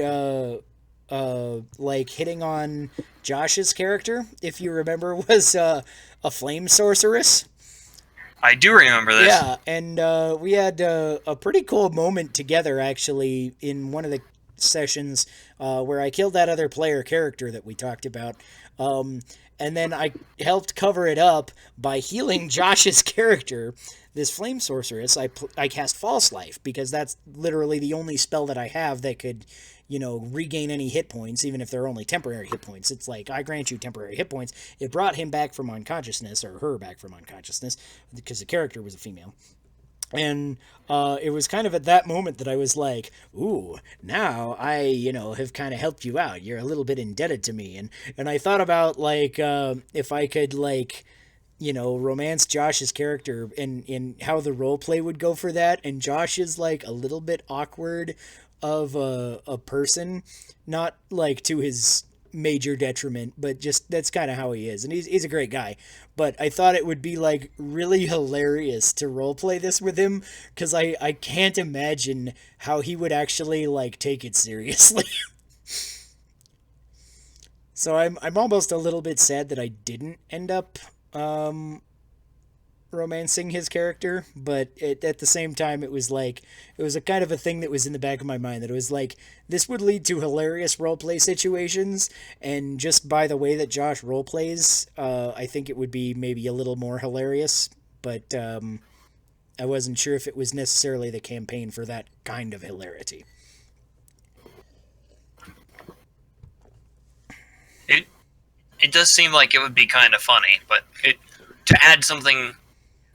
[SPEAKER 1] hitting on Josh's character, if you remember, was a flame sorceress.
[SPEAKER 2] I do remember this.
[SPEAKER 1] Yeah, and we had a pretty cool moment together, actually, in one of the sessions where I killed that other player character that we talked about. And then I helped cover it up by healing Josh's character, this flame sorceress. I cast False Life, because that's literally the only spell that I have that could, regain any hit points, even if they're only temporary hit points. It's like, I grant you temporary hit points. It brought him back from unconsciousness, or her back from unconsciousness, because the character was a female. And it was kind of at that moment that I was like, ooh, now I, have kind of helped you out. You're a little bit indebted to me. And I thought about, if I could, romance Josh's character and how the role play would go for that. And Josh is like a little bit awkward of a person, not like to his major detriment, but just that's kind of how he is. And he's a great guy. But I thought it would be like really hilarious to role play this with him because I can't imagine how he would actually like take it seriously. So I'm almost a little bit sad that I didn't end up romancing his character, but at the same time, it was a kind of a thing that was in the back of my mind that it was like this would lead to hilarious roleplay situations, and just by the way that Josh roleplays, I think it would be maybe a little more hilarious, but I wasn't sure if it was necessarily the campaign for that kind of hilarity.
[SPEAKER 2] It does seem like it would be kind of funny, but to add something,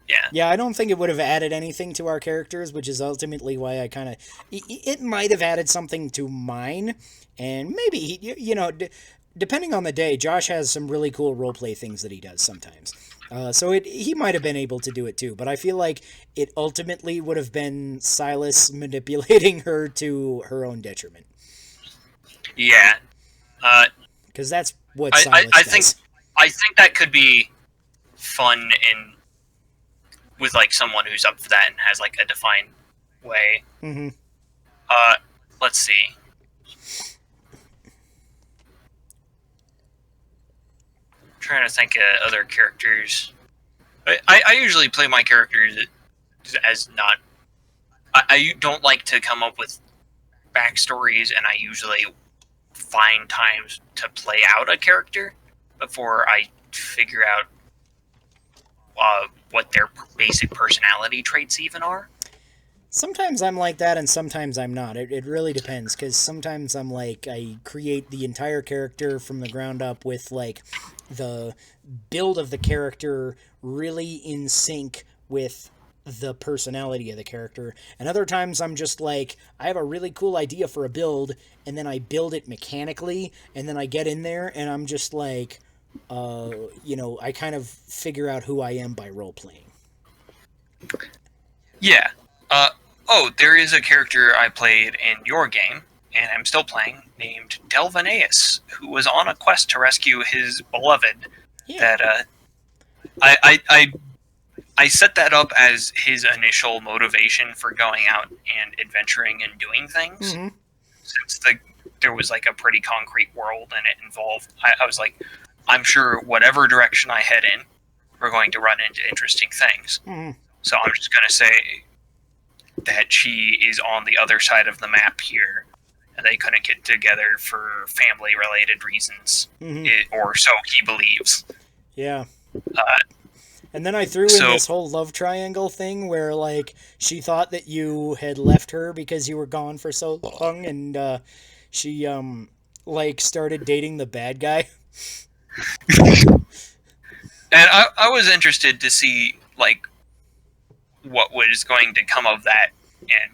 [SPEAKER 2] yeah.
[SPEAKER 1] Yeah, I don't think it would have added anything to our characters, which is ultimately why I kind of... It might have added something to mine, and maybe, depending on the day, Josh has some really cool roleplay things that he does sometimes. So he might have been able to do it too, but I feel like it ultimately would have been Silas manipulating her to her own detriment.
[SPEAKER 2] Yeah.
[SPEAKER 1] Because that's what Silas does.
[SPEAKER 2] I think that could be fun with like someone who's up for that and has like a defined way.
[SPEAKER 1] Mm-hmm.
[SPEAKER 2] Let's see. I'm trying to think of other characters. I usually play my characters as not. I don't like to come up with backstories, and I usually find times to play out a character before I figure out what their basic personality traits even are.
[SPEAKER 1] Sometimes I'm like that, and sometimes I'm not. It really depends, because sometimes I'm like, I create the entire character from the ground up with, like, the build of the character really in sync with the personality of the character. And other times I'm just like, I have a really cool idea for a build, and then I build it mechanically, and then I get in there, and I'm just like, I kind of figure out who I am by role-playing.
[SPEAKER 2] Yeah. There is a character I played in your game, and I'm still playing, named Delvinaeus, who was on a quest to rescue his beloved. Yeah. That, I set that up as his initial motivation for going out and adventuring and doing things.
[SPEAKER 1] Mm-hmm.
[SPEAKER 2] Since there was like a pretty concrete world and it involved, I was like, I'm sure whatever direction I head in, we're going to run into interesting things.
[SPEAKER 1] Mm-hmm.
[SPEAKER 2] So I'm just going to say that she is on the other side of the map here, and they couldn't get together for family-related reasons, or so he believes.
[SPEAKER 1] Yeah. And then I threw in this whole love triangle thing where, like, she thought that you had left her because you were gone for so long, and she, started dating the bad guy.
[SPEAKER 2] And I was interested to see, like, what was going to come of that, and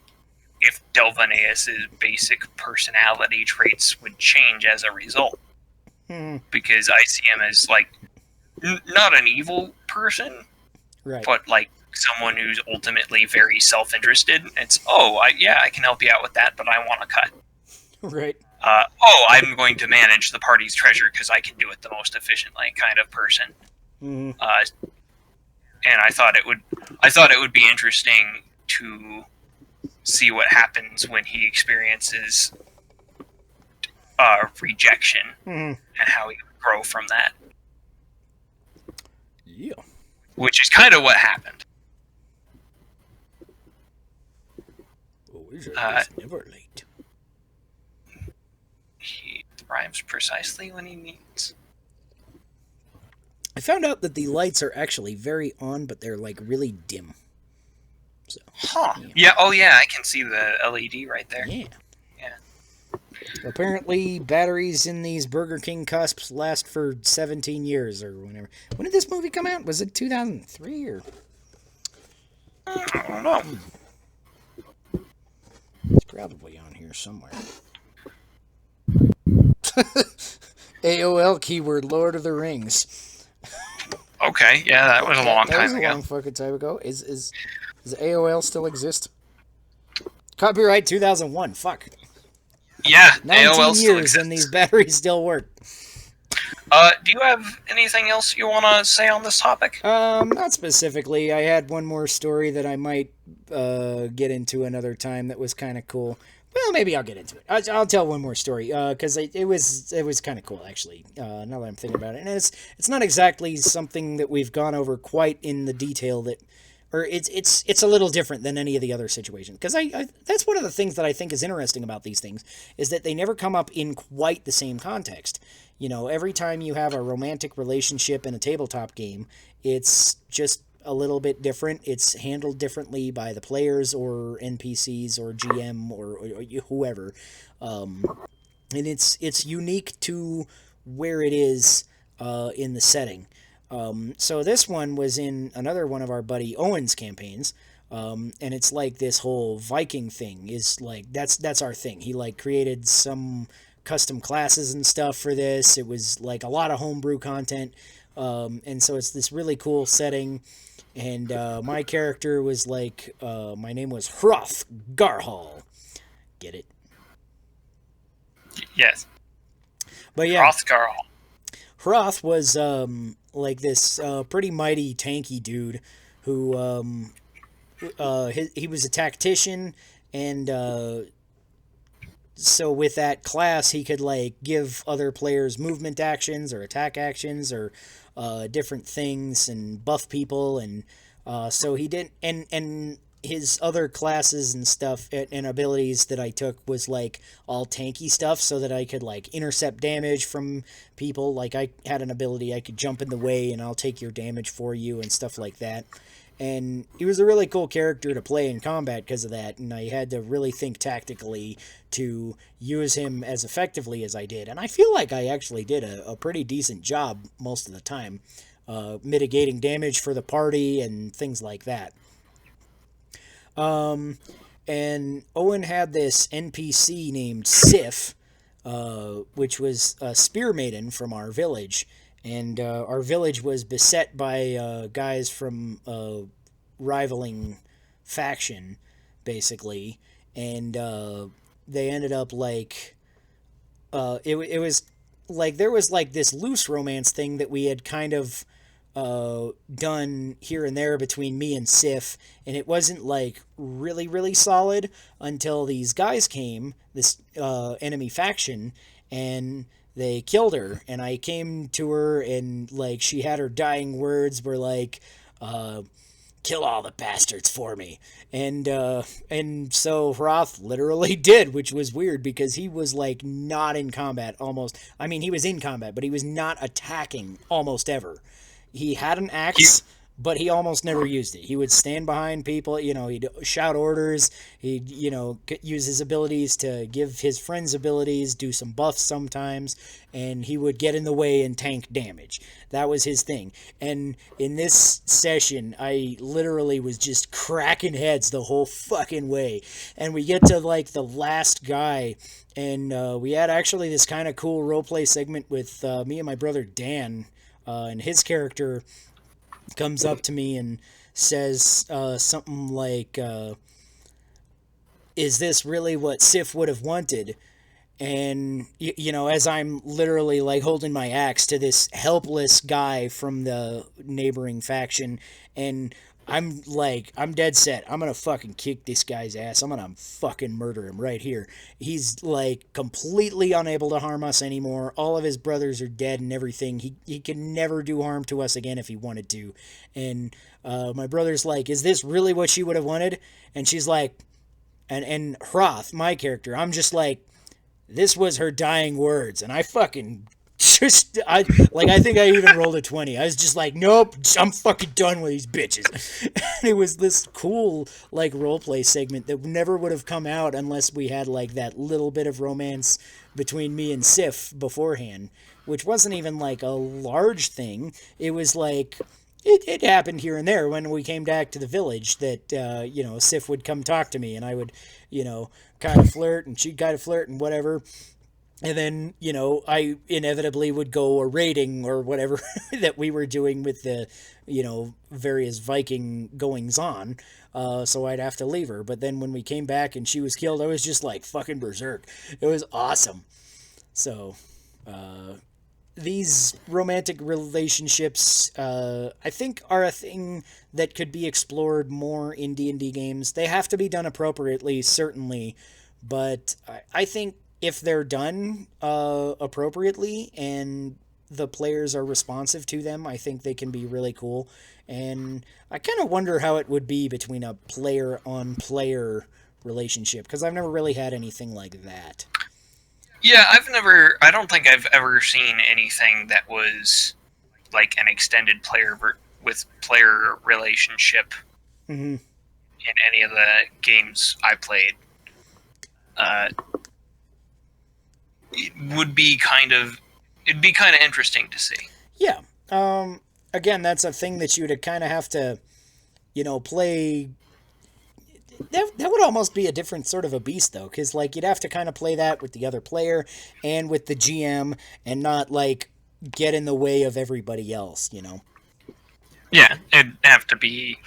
[SPEAKER 2] if Delvinaeus' basic personality traits would change as a result. Because I see him as, like, not an evil person,
[SPEAKER 1] right?
[SPEAKER 2] But, like, someone who's ultimately very self-interested. It's, I can help you out with that, but I want to cut.
[SPEAKER 1] Right.
[SPEAKER 2] I'm going to manage the party's treasure because I can do it the most efficiently kind of person.
[SPEAKER 1] Mm-hmm.
[SPEAKER 2] And I thought it would be interesting to see what happens when he experiences rejection and how he would grow from that.
[SPEAKER 1] Yeah.
[SPEAKER 2] Which is kind of what happened.
[SPEAKER 1] A wizard is never late.
[SPEAKER 2] He rhymes precisely when he needs.
[SPEAKER 1] I found out that the lights are actually very on, but they're, like, really dim. So,
[SPEAKER 2] yeah. Yeah, I can see the LED right there.
[SPEAKER 1] Yeah. Apparently, batteries in these Burger King cusps last for 17 years or whenever. When did this movie come out? Was it 2003 or?
[SPEAKER 2] I don't know.
[SPEAKER 1] It's probably on here somewhere. AOL keyword Lord of the Rings.
[SPEAKER 2] Okay, yeah, that was a long
[SPEAKER 1] That was
[SPEAKER 2] time
[SPEAKER 1] a
[SPEAKER 2] ago.
[SPEAKER 1] long fucking time ago. Does AOL still exist? Copyright 2001. Fuck.
[SPEAKER 2] Yeah,
[SPEAKER 1] 19
[SPEAKER 2] AOL still
[SPEAKER 1] years and these
[SPEAKER 2] exists.
[SPEAKER 1] batteries still work.
[SPEAKER 2] Do you have anything else you want to say on this topic?
[SPEAKER 1] Not specifically. I had one more story that I might get into another time that was kind of cool. Well, maybe I'll get into it. I'll tell one more story because it was kind of cool actually. Now that I'm thinking about it, and it's not exactly something that we've gone over quite in the detail that, or it's a little different than any of the other situations. Because I that's one of the things that I think is interesting about these things is that they never come up in quite the same context. You know, every time you have a romantic relationship in a tabletop game, it's just a little bit different. It's handled differently by the players or NPCs or GM or whoever. And it's unique to where it is in the setting. So this one was in another one of our buddy Owen's campaigns. And it's like this whole Viking thing is like, that's our thing. He like created some custom classes and stuff for this. It was like a lot of homebrew content. And so it's this really cool setting. And my character was like, my name was Hroth Garhal. Get it?
[SPEAKER 2] Yes.
[SPEAKER 1] But yeah,
[SPEAKER 2] Hrothgar.
[SPEAKER 1] Hroth was like this pretty mighty tanky dude who he was a tactician, and so with that class he could like give other players movement actions or attack actions or different things and buff people, and so he didn't, and his other classes and stuff and abilities that I took was like all tanky stuff so that I could like intercept damage from people. Like I had an ability I could jump in the way and I'll take your damage for you and stuff like that. And he was a really cool character to play in combat because of that, and I had to really think tactically to use him as effectively as I did. And I feel like I actually did a pretty decent job most of the time, mitigating damage for the party and things like that. And Owen had this NPC named Sif, which was a spear maiden from our village. And our village was beset by guys from a rivaling faction, basically. And they ended up like... it was like there was like this loose romance thing that we had kind of done here and there between me and Sif, and it wasn't like really solid until these guys came, this enemy faction, and they killed her. And I came to her, and like she had her dying words were like, kill all the bastards for me. And so Hroth literally did, which was weird because he was like not in combat almost. I mean, he was in combat, but he was not attacking almost ever. He had an axe, but he almost never used it. He would stand behind people, you know, he'd shout orders, he'd, you know, use his abilities to give his friends abilities, do some buffs sometimes, and he would get in the way and tank damage. That was his thing. And in this session, I literally was just cracking heads the whole fucking way. And we get to, like, the last guy, and we had actually this kind of cool roleplay segment with me and my brother Dan, and his character comes up to me and says something like, is this really what Sif would have wanted? And, you know, as I'm literally like holding my axe to this helpless guy from the neighboring faction, and I'm like, I'm dead set. I'm gonna fucking kick this guy's ass. I'm gonna fucking murder him right here. He's like completely unable to harm us anymore. All of his brothers are dead and everything. He can never do harm to us again if he wanted to. And my brother's like, is this really what she would have wanted? And she's like, and Hroth, my character, I'm just like, this was her dying words. And I fucking I think I even rolled a 20. I was just like, nope, I'm fucking done with these bitches. And it was this cool like roleplay segment that never would have come out unless we had like that little bit of romance between me and Sif beforehand, which wasn't even like a large thing. It was like it happened here and there when we came back to the village that you know, Sif would come talk to me and I would, you know, kind of flirt and she'd kind of flirt and whatever. And then, I inevitably would go a raiding or whatever that we were doing with the, various Viking goings on. So I'd have to leave her. But then when we came back and she was killed, I was just like fucking berserk. It was awesome. So, these romantic relationships, I think, are a thing that could be explored more in D&D games. They have to be done appropriately, certainly. But I think if they're done appropriately and the players are responsive to them, I think they can be really cool. And I kind of wonder how it would be between a player-on-player relationship, because I've never really had anything like that.
[SPEAKER 2] Yeah, I don't think I've ever seen anything that was like an extended with player relationship
[SPEAKER 1] Mm-hmm.
[SPEAKER 2] in any of the games I played. It'd be kind of interesting to see.
[SPEAKER 1] Yeah. Again, that's a thing that you would kind of have to, play. That would almost be a different sort of a beast, though, because, like, you'd have to kind of play that with the other player and with the GM and not, like, get in the way of everybody else,
[SPEAKER 2] Yeah, it'd have to be.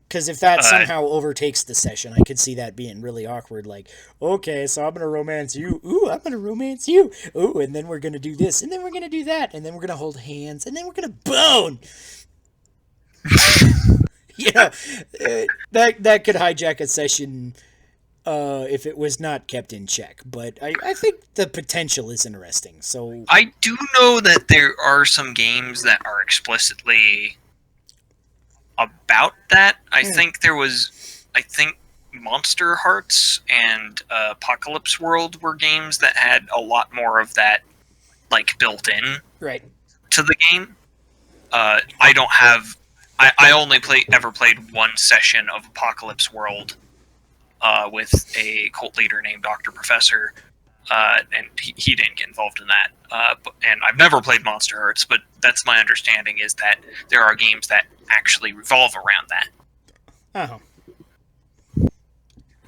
[SPEAKER 1] Because if that somehow overtakes the session, I could see that being really awkward. Like, okay, so I'm going to romance you. Ooh, I'm going to romance you. Ooh, and then we're going to do this. And then we're going to do that. And then we're going to hold hands. And then we're going to bone. That could hijack a session if it was not kept in check. But I think the potential is interesting. So
[SPEAKER 2] I do know that there are some games that are explicitly about that. I think Monster Hearts and Apocalypse World were games that had a lot more of that, like, built in
[SPEAKER 1] right
[SPEAKER 2] to the game. I only ever played one session of Apocalypse World with a cult leader named Dr. Professor, and he didn't get involved in that. And I've never played Monster Hearts, but that's my understanding, is that there are games that actually revolve around that.
[SPEAKER 1] Oh.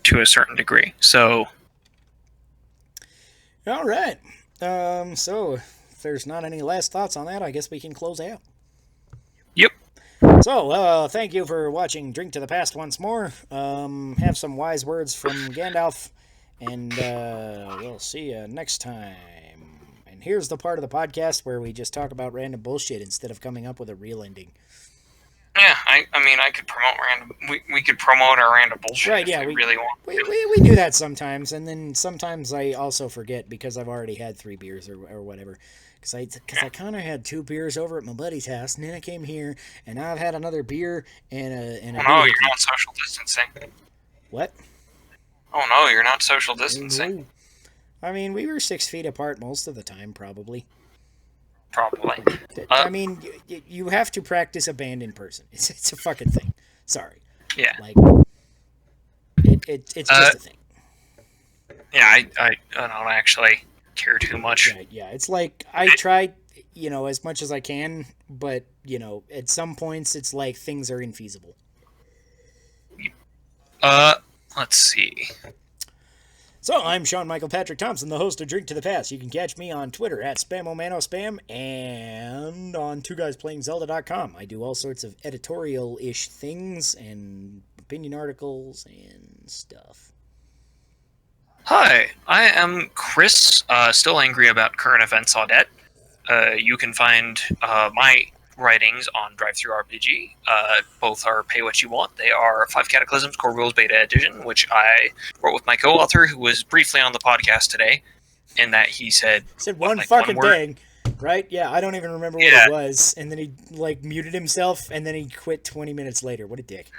[SPEAKER 2] To a certain degree. So.
[SPEAKER 1] All right. So if there's not any last thoughts on that, I guess we can close out.
[SPEAKER 2] Yep.
[SPEAKER 1] So, thank you for watching Drink to the Past once more. Have some wise words from Gandalf, and we'll see you next time. And here's the part of the podcast where we just talk about random bullshit instead of coming up with a real ending.
[SPEAKER 2] Yeah, I mean, I could promote random. We could promote our random bullshit.
[SPEAKER 1] Right? Yeah,
[SPEAKER 2] we really want.
[SPEAKER 1] We do that sometimes, and then sometimes I also forget because I've already had 3 beers or whatever. Because I kind of had 2 beers over at my buddy's house, and then I came here, and now I've had another beer and a.
[SPEAKER 2] Oh no, you're not social distancing.
[SPEAKER 1] What?
[SPEAKER 2] Oh no, you're not social distancing.
[SPEAKER 1] I mean, we were 6 feet apart most of the time, probably.
[SPEAKER 2] Probably.
[SPEAKER 1] I mean, you have to practice a band in person. It's a fucking thing. Sorry.
[SPEAKER 2] Yeah.
[SPEAKER 1] Like, it's just a thing.
[SPEAKER 2] Yeah, I don't actually care too much.
[SPEAKER 1] Right, yeah, it's like, I try, as much as I can, but, at some points, it's like things are infeasible.
[SPEAKER 2] Let's see.
[SPEAKER 1] So, I'm Sean Michael Patrick Thompson, the host of Drink to the Past. You can catch me on Twitter at SpamOManoSpam and on TwoGuysPlayingZelda.com. I do all sorts of editorial-ish things and opinion articles and stuff.
[SPEAKER 2] Hi, I am Chris, still angry about current events Audette. You can find my writings on DriveThruRPG. Both are pay what you want. They are 5 Cataclysms Core Rules Beta Edition, which I wrote with my co-author, who was briefly on the podcast today, in that he said
[SPEAKER 1] one fucking thing, right? Yeah, I don't even remember what it was, and then he muted himself, and then he quit 20 minutes later. What a dick.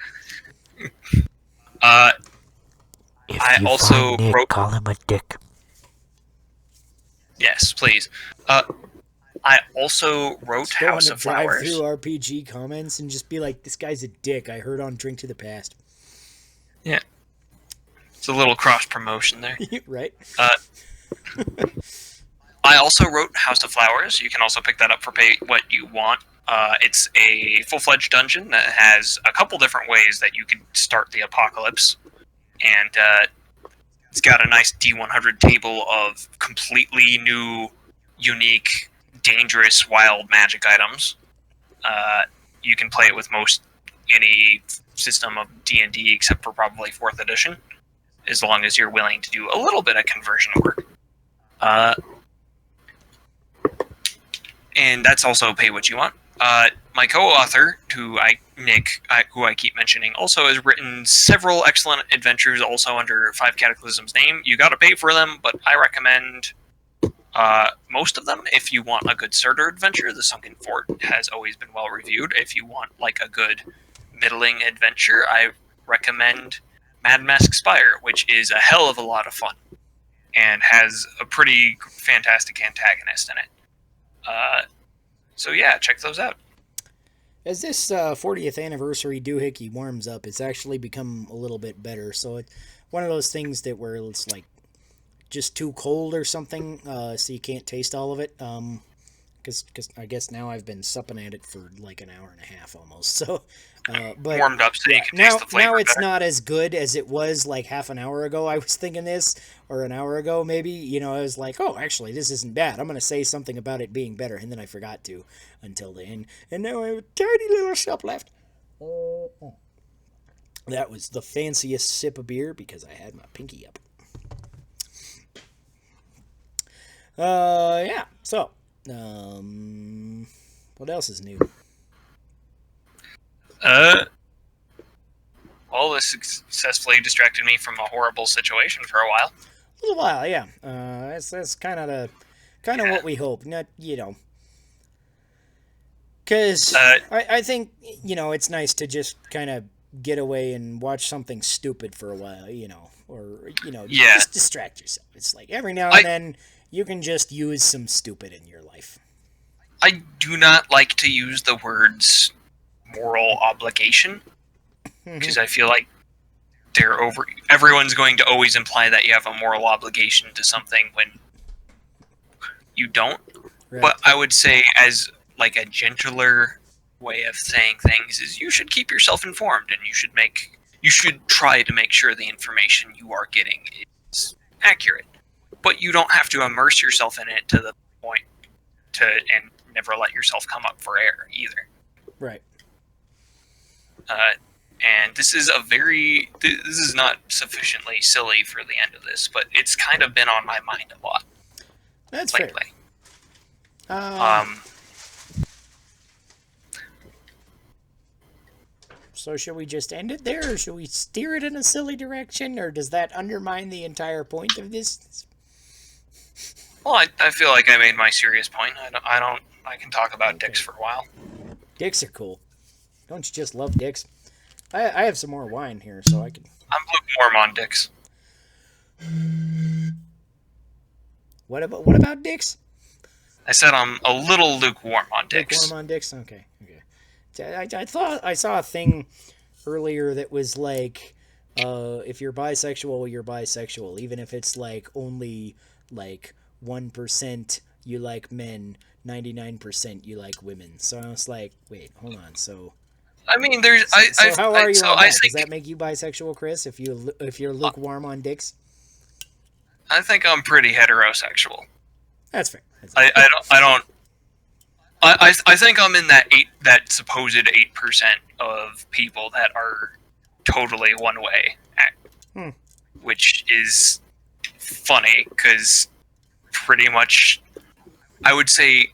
[SPEAKER 2] I also wrote.
[SPEAKER 5] Call him a dick.
[SPEAKER 2] Yes, please. I also wrote House of Flowers.
[SPEAKER 1] Drive through RPG comments and just be like, "This guy's a dick." I heard on Drink to the Past.
[SPEAKER 2] Yeah, it's a little cross promotion there,
[SPEAKER 1] right?
[SPEAKER 2] I also wrote House of Flowers. You can also pick that up for pay what you want. It's a full-fledged dungeon that has a couple different ways that you can start the apocalypse, and It's got a nice D100 table of completely new, unique, dangerous, wild magic items. You can play it with any system of D&D except for probably 4th edition, as long as you're willing to do a little bit of conversion work. And that's also pay what you want. My co-author, Nick, who I keep mentioning, also has written several excellent adventures, also under 5 Cataclysm's name. You got to pay for them, but I recommend most of them if you want a good starter adventure. The Sunken Fort has always been well reviewed. If you want like a good middling adventure, I recommend Mad Mask Spire, which is a hell of a lot of fun and has a pretty fantastic antagonist in it. So yeah, check those out.
[SPEAKER 1] As this 40th anniversary doohickey warms up, it's actually become a little bit better. So it's one of those things that where it's like just too cold or something, so you can't taste all of it. Because I guess now I've been supping at it for like an hour and a half almost. So, but
[SPEAKER 2] Warmed up so you can taste the flavor
[SPEAKER 1] now it's
[SPEAKER 2] better.
[SPEAKER 1] not as good as it was like half an hour ago. I was thinking this, or an hour ago maybe. You know, I was like, oh, actually, this isn't bad. I'm gonna say something about it being better, and then I forgot to until then. And now I have a tiny little sip left. That was the fanciest sip of beer because I had my pinky up. Yeah. So, what else is new?
[SPEAKER 2] Well, this successfully distracted me from a horrible situation for a while.
[SPEAKER 1] A little while, yeah. That's kind of what we hope. Not, you know, because I think, you know, it's nice to just kind of get away and watch something stupid for a while, you know, or, you know, just distract yourself. It's like every now and then you can just use some stupid in your life.
[SPEAKER 2] I do not like to use the words moral obligation because I feel like everyone's going to always imply that you have a moral obligation to something when you don't.
[SPEAKER 1] Right.
[SPEAKER 2] But I would say, as like a gentler way of saying things, is you should keep yourself informed, and you should try to make sure the information you are getting is accurate. But you don't have to immerse yourself in it to the point and never let yourself come up for air either.
[SPEAKER 1] Right.
[SPEAKER 2] And this is not sufficiently silly for the end of this, but it's kind of been on my mind a lot.
[SPEAKER 1] That's
[SPEAKER 2] lately.
[SPEAKER 1] Fair. So should we just end it there, or should we steer it in a silly direction, or does that undermine the entire point of this?
[SPEAKER 2] Well, I feel like I made my serious point. I can talk about dicks for a while.
[SPEAKER 1] Dicks are cool. Don't you just love dicks? I have some more wine here, so I can...
[SPEAKER 2] I'm lukewarm on dicks.
[SPEAKER 1] What about dicks?
[SPEAKER 2] I said I'm a little lukewarm on dicks.
[SPEAKER 1] Lukewarm on dicks? Okay. I thought I saw a thing earlier that was like, if you're bisexual, you're bisexual. Even if it's like only like 1% you like men, 99% you like women. So I was like, wait, hold on. So
[SPEAKER 2] I mean,
[SPEAKER 1] how are you on that?
[SPEAKER 2] Does
[SPEAKER 1] that make you bisexual, Chris? If you're lukewarm on dicks?
[SPEAKER 2] I think I'm pretty heterosexual.
[SPEAKER 1] That's fair.
[SPEAKER 2] I think I'm in that supposed 8% of people that are totally one way, which is funny because pretty much I would say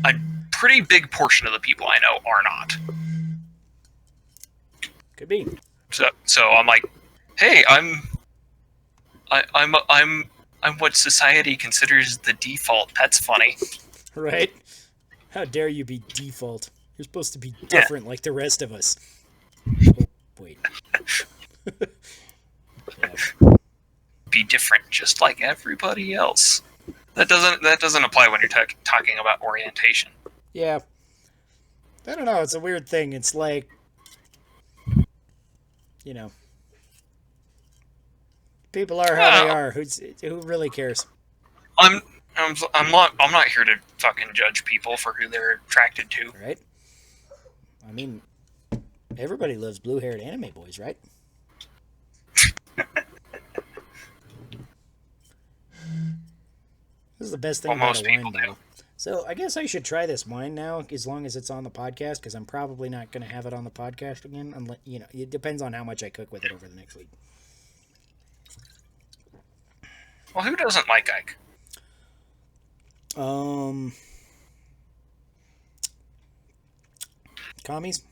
[SPEAKER 2] a pretty big portion of the people I know are not.
[SPEAKER 1] Could be.
[SPEAKER 2] So I'm like, hey, I'm what society considers the default. That's funny.
[SPEAKER 1] Right? How dare you be default? You're supposed to be different like the rest of us. Oh, wait. Yeah.
[SPEAKER 2] Be different, just like everybody else. That doesn't apply when you're talking about orientation.
[SPEAKER 1] Yeah. I don't know. It's a weird thing. It's like, you know, people are how they are. Who really cares?
[SPEAKER 2] I'm not here to fucking judge people for who they're attracted to.
[SPEAKER 1] Right? I mean, everybody loves blue-haired anime boys, right? This is the best thing
[SPEAKER 2] Well,
[SPEAKER 1] about
[SPEAKER 2] most
[SPEAKER 1] a wine
[SPEAKER 2] people do.
[SPEAKER 1] bottle. So I guess I should try this wine now, as long as it's on the podcast, because I'm probably not going to have it on the podcast again. Unless, it depends on how much I cook with it over the next week.
[SPEAKER 2] Well, who doesn't like Ike?
[SPEAKER 1] Commies,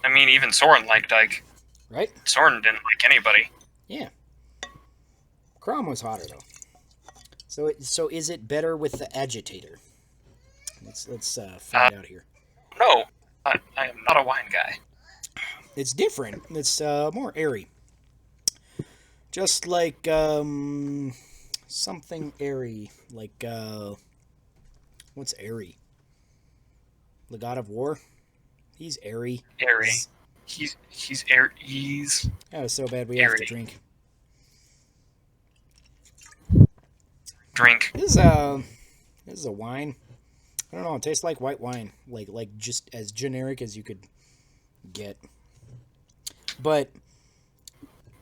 [SPEAKER 2] I mean, even Soren liked Ike.
[SPEAKER 1] right?
[SPEAKER 2] Soren didn't like anybody.
[SPEAKER 1] Yeah. Crom was hotter though. So is it better with the agitator? Let's find out here.
[SPEAKER 2] No, I am not a wine guy.
[SPEAKER 1] It's different. It's more airy. Just like something airy, like what's airy? The God of War. He's airy.
[SPEAKER 2] Airy. He's airy. He's
[SPEAKER 1] Oh, it's so bad we have to
[SPEAKER 2] airy.
[SPEAKER 1] drink.
[SPEAKER 2] Drink.
[SPEAKER 1] This is a wine. I don't know. It tastes like white wine, like just as generic as you could get. But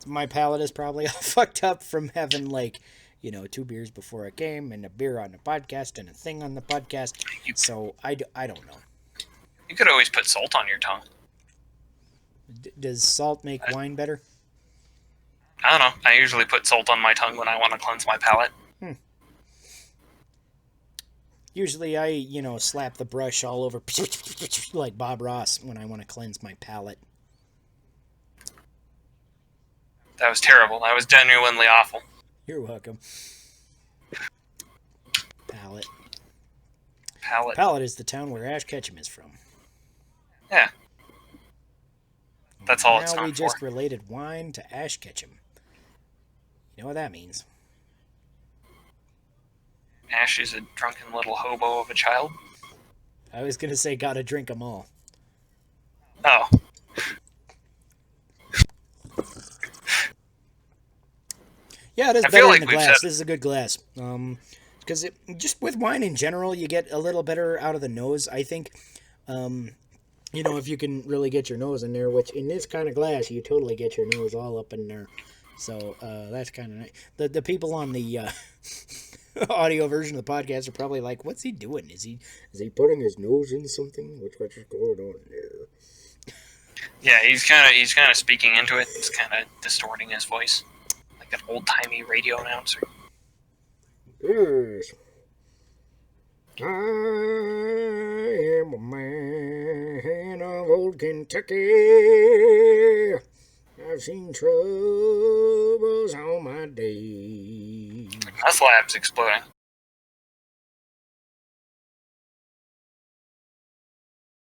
[SPEAKER 1] my palate is probably all fucked up from having 2 beers before I came and a beer on the podcast and a thing on the podcast. So I don't know.
[SPEAKER 2] You could always put salt on your tongue.
[SPEAKER 1] Does salt make wine better?
[SPEAKER 2] I don't know. I usually put salt on my tongue when I want to cleanse my palate.
[SPEAKER 1] Usually I, slap the brush all over like Bob Ross when I want to cleanse my palate.
[SPEAKER 2] That was terrible. That was genuinely awful.
[SPEAKER 1] You're welcome. Palate.
[SPEAKER 2] Palate.
[SPEAKER 1] Palate is the town where Ash Ketchum is from.
[SPEAKER 2] Yeah. That's all it's
[SPEAKER 1] Now
[SPEAKER 2] known
[SPEAKER 1] we just
[SPEAKER 2] for.
[SPEAKER 1] related wine to Ash Ketchum. You know what that means?
[SPEAKER 2] Ash is a drunken little hobo of a child.
[SPEAKER 1] I was going to say gotta drink 'em all.
[SPEAKER 2] Oh.
[SPEAKER 1] Yeah, it is
[SPEAKER 2] I
[SPEAKER 1] better
[SPEAKER 2] feel
[SPEAKER 1] in
[SPEAKER 2] like
[SPEAKER 1] the
[SPEAKER 2] we've
[SPEAKER 1] glass.
[SPEAKER 2] said-
[SPEAKER 1] This is a good glass. Because just with wine in general, you get a little better out of the nose, I think. If you can really get your nose in there, which in this kind of glass, you totally get your nose all up in there. So that's kind of nice. The people on the audio version of the podcast are probably like, "What's he doing? Is he putting his nose in something? What's going on there?"
[SPEAKER 2] Yeah, he's kind of speaking into it. It's kind of distorting his voice, like an old timey radio announcer.
[SPEAKER 1] Yes. I am a man of old Kentucky. I've seen troubles all my days.
[SPEAKER 2] Meth lab's exploding.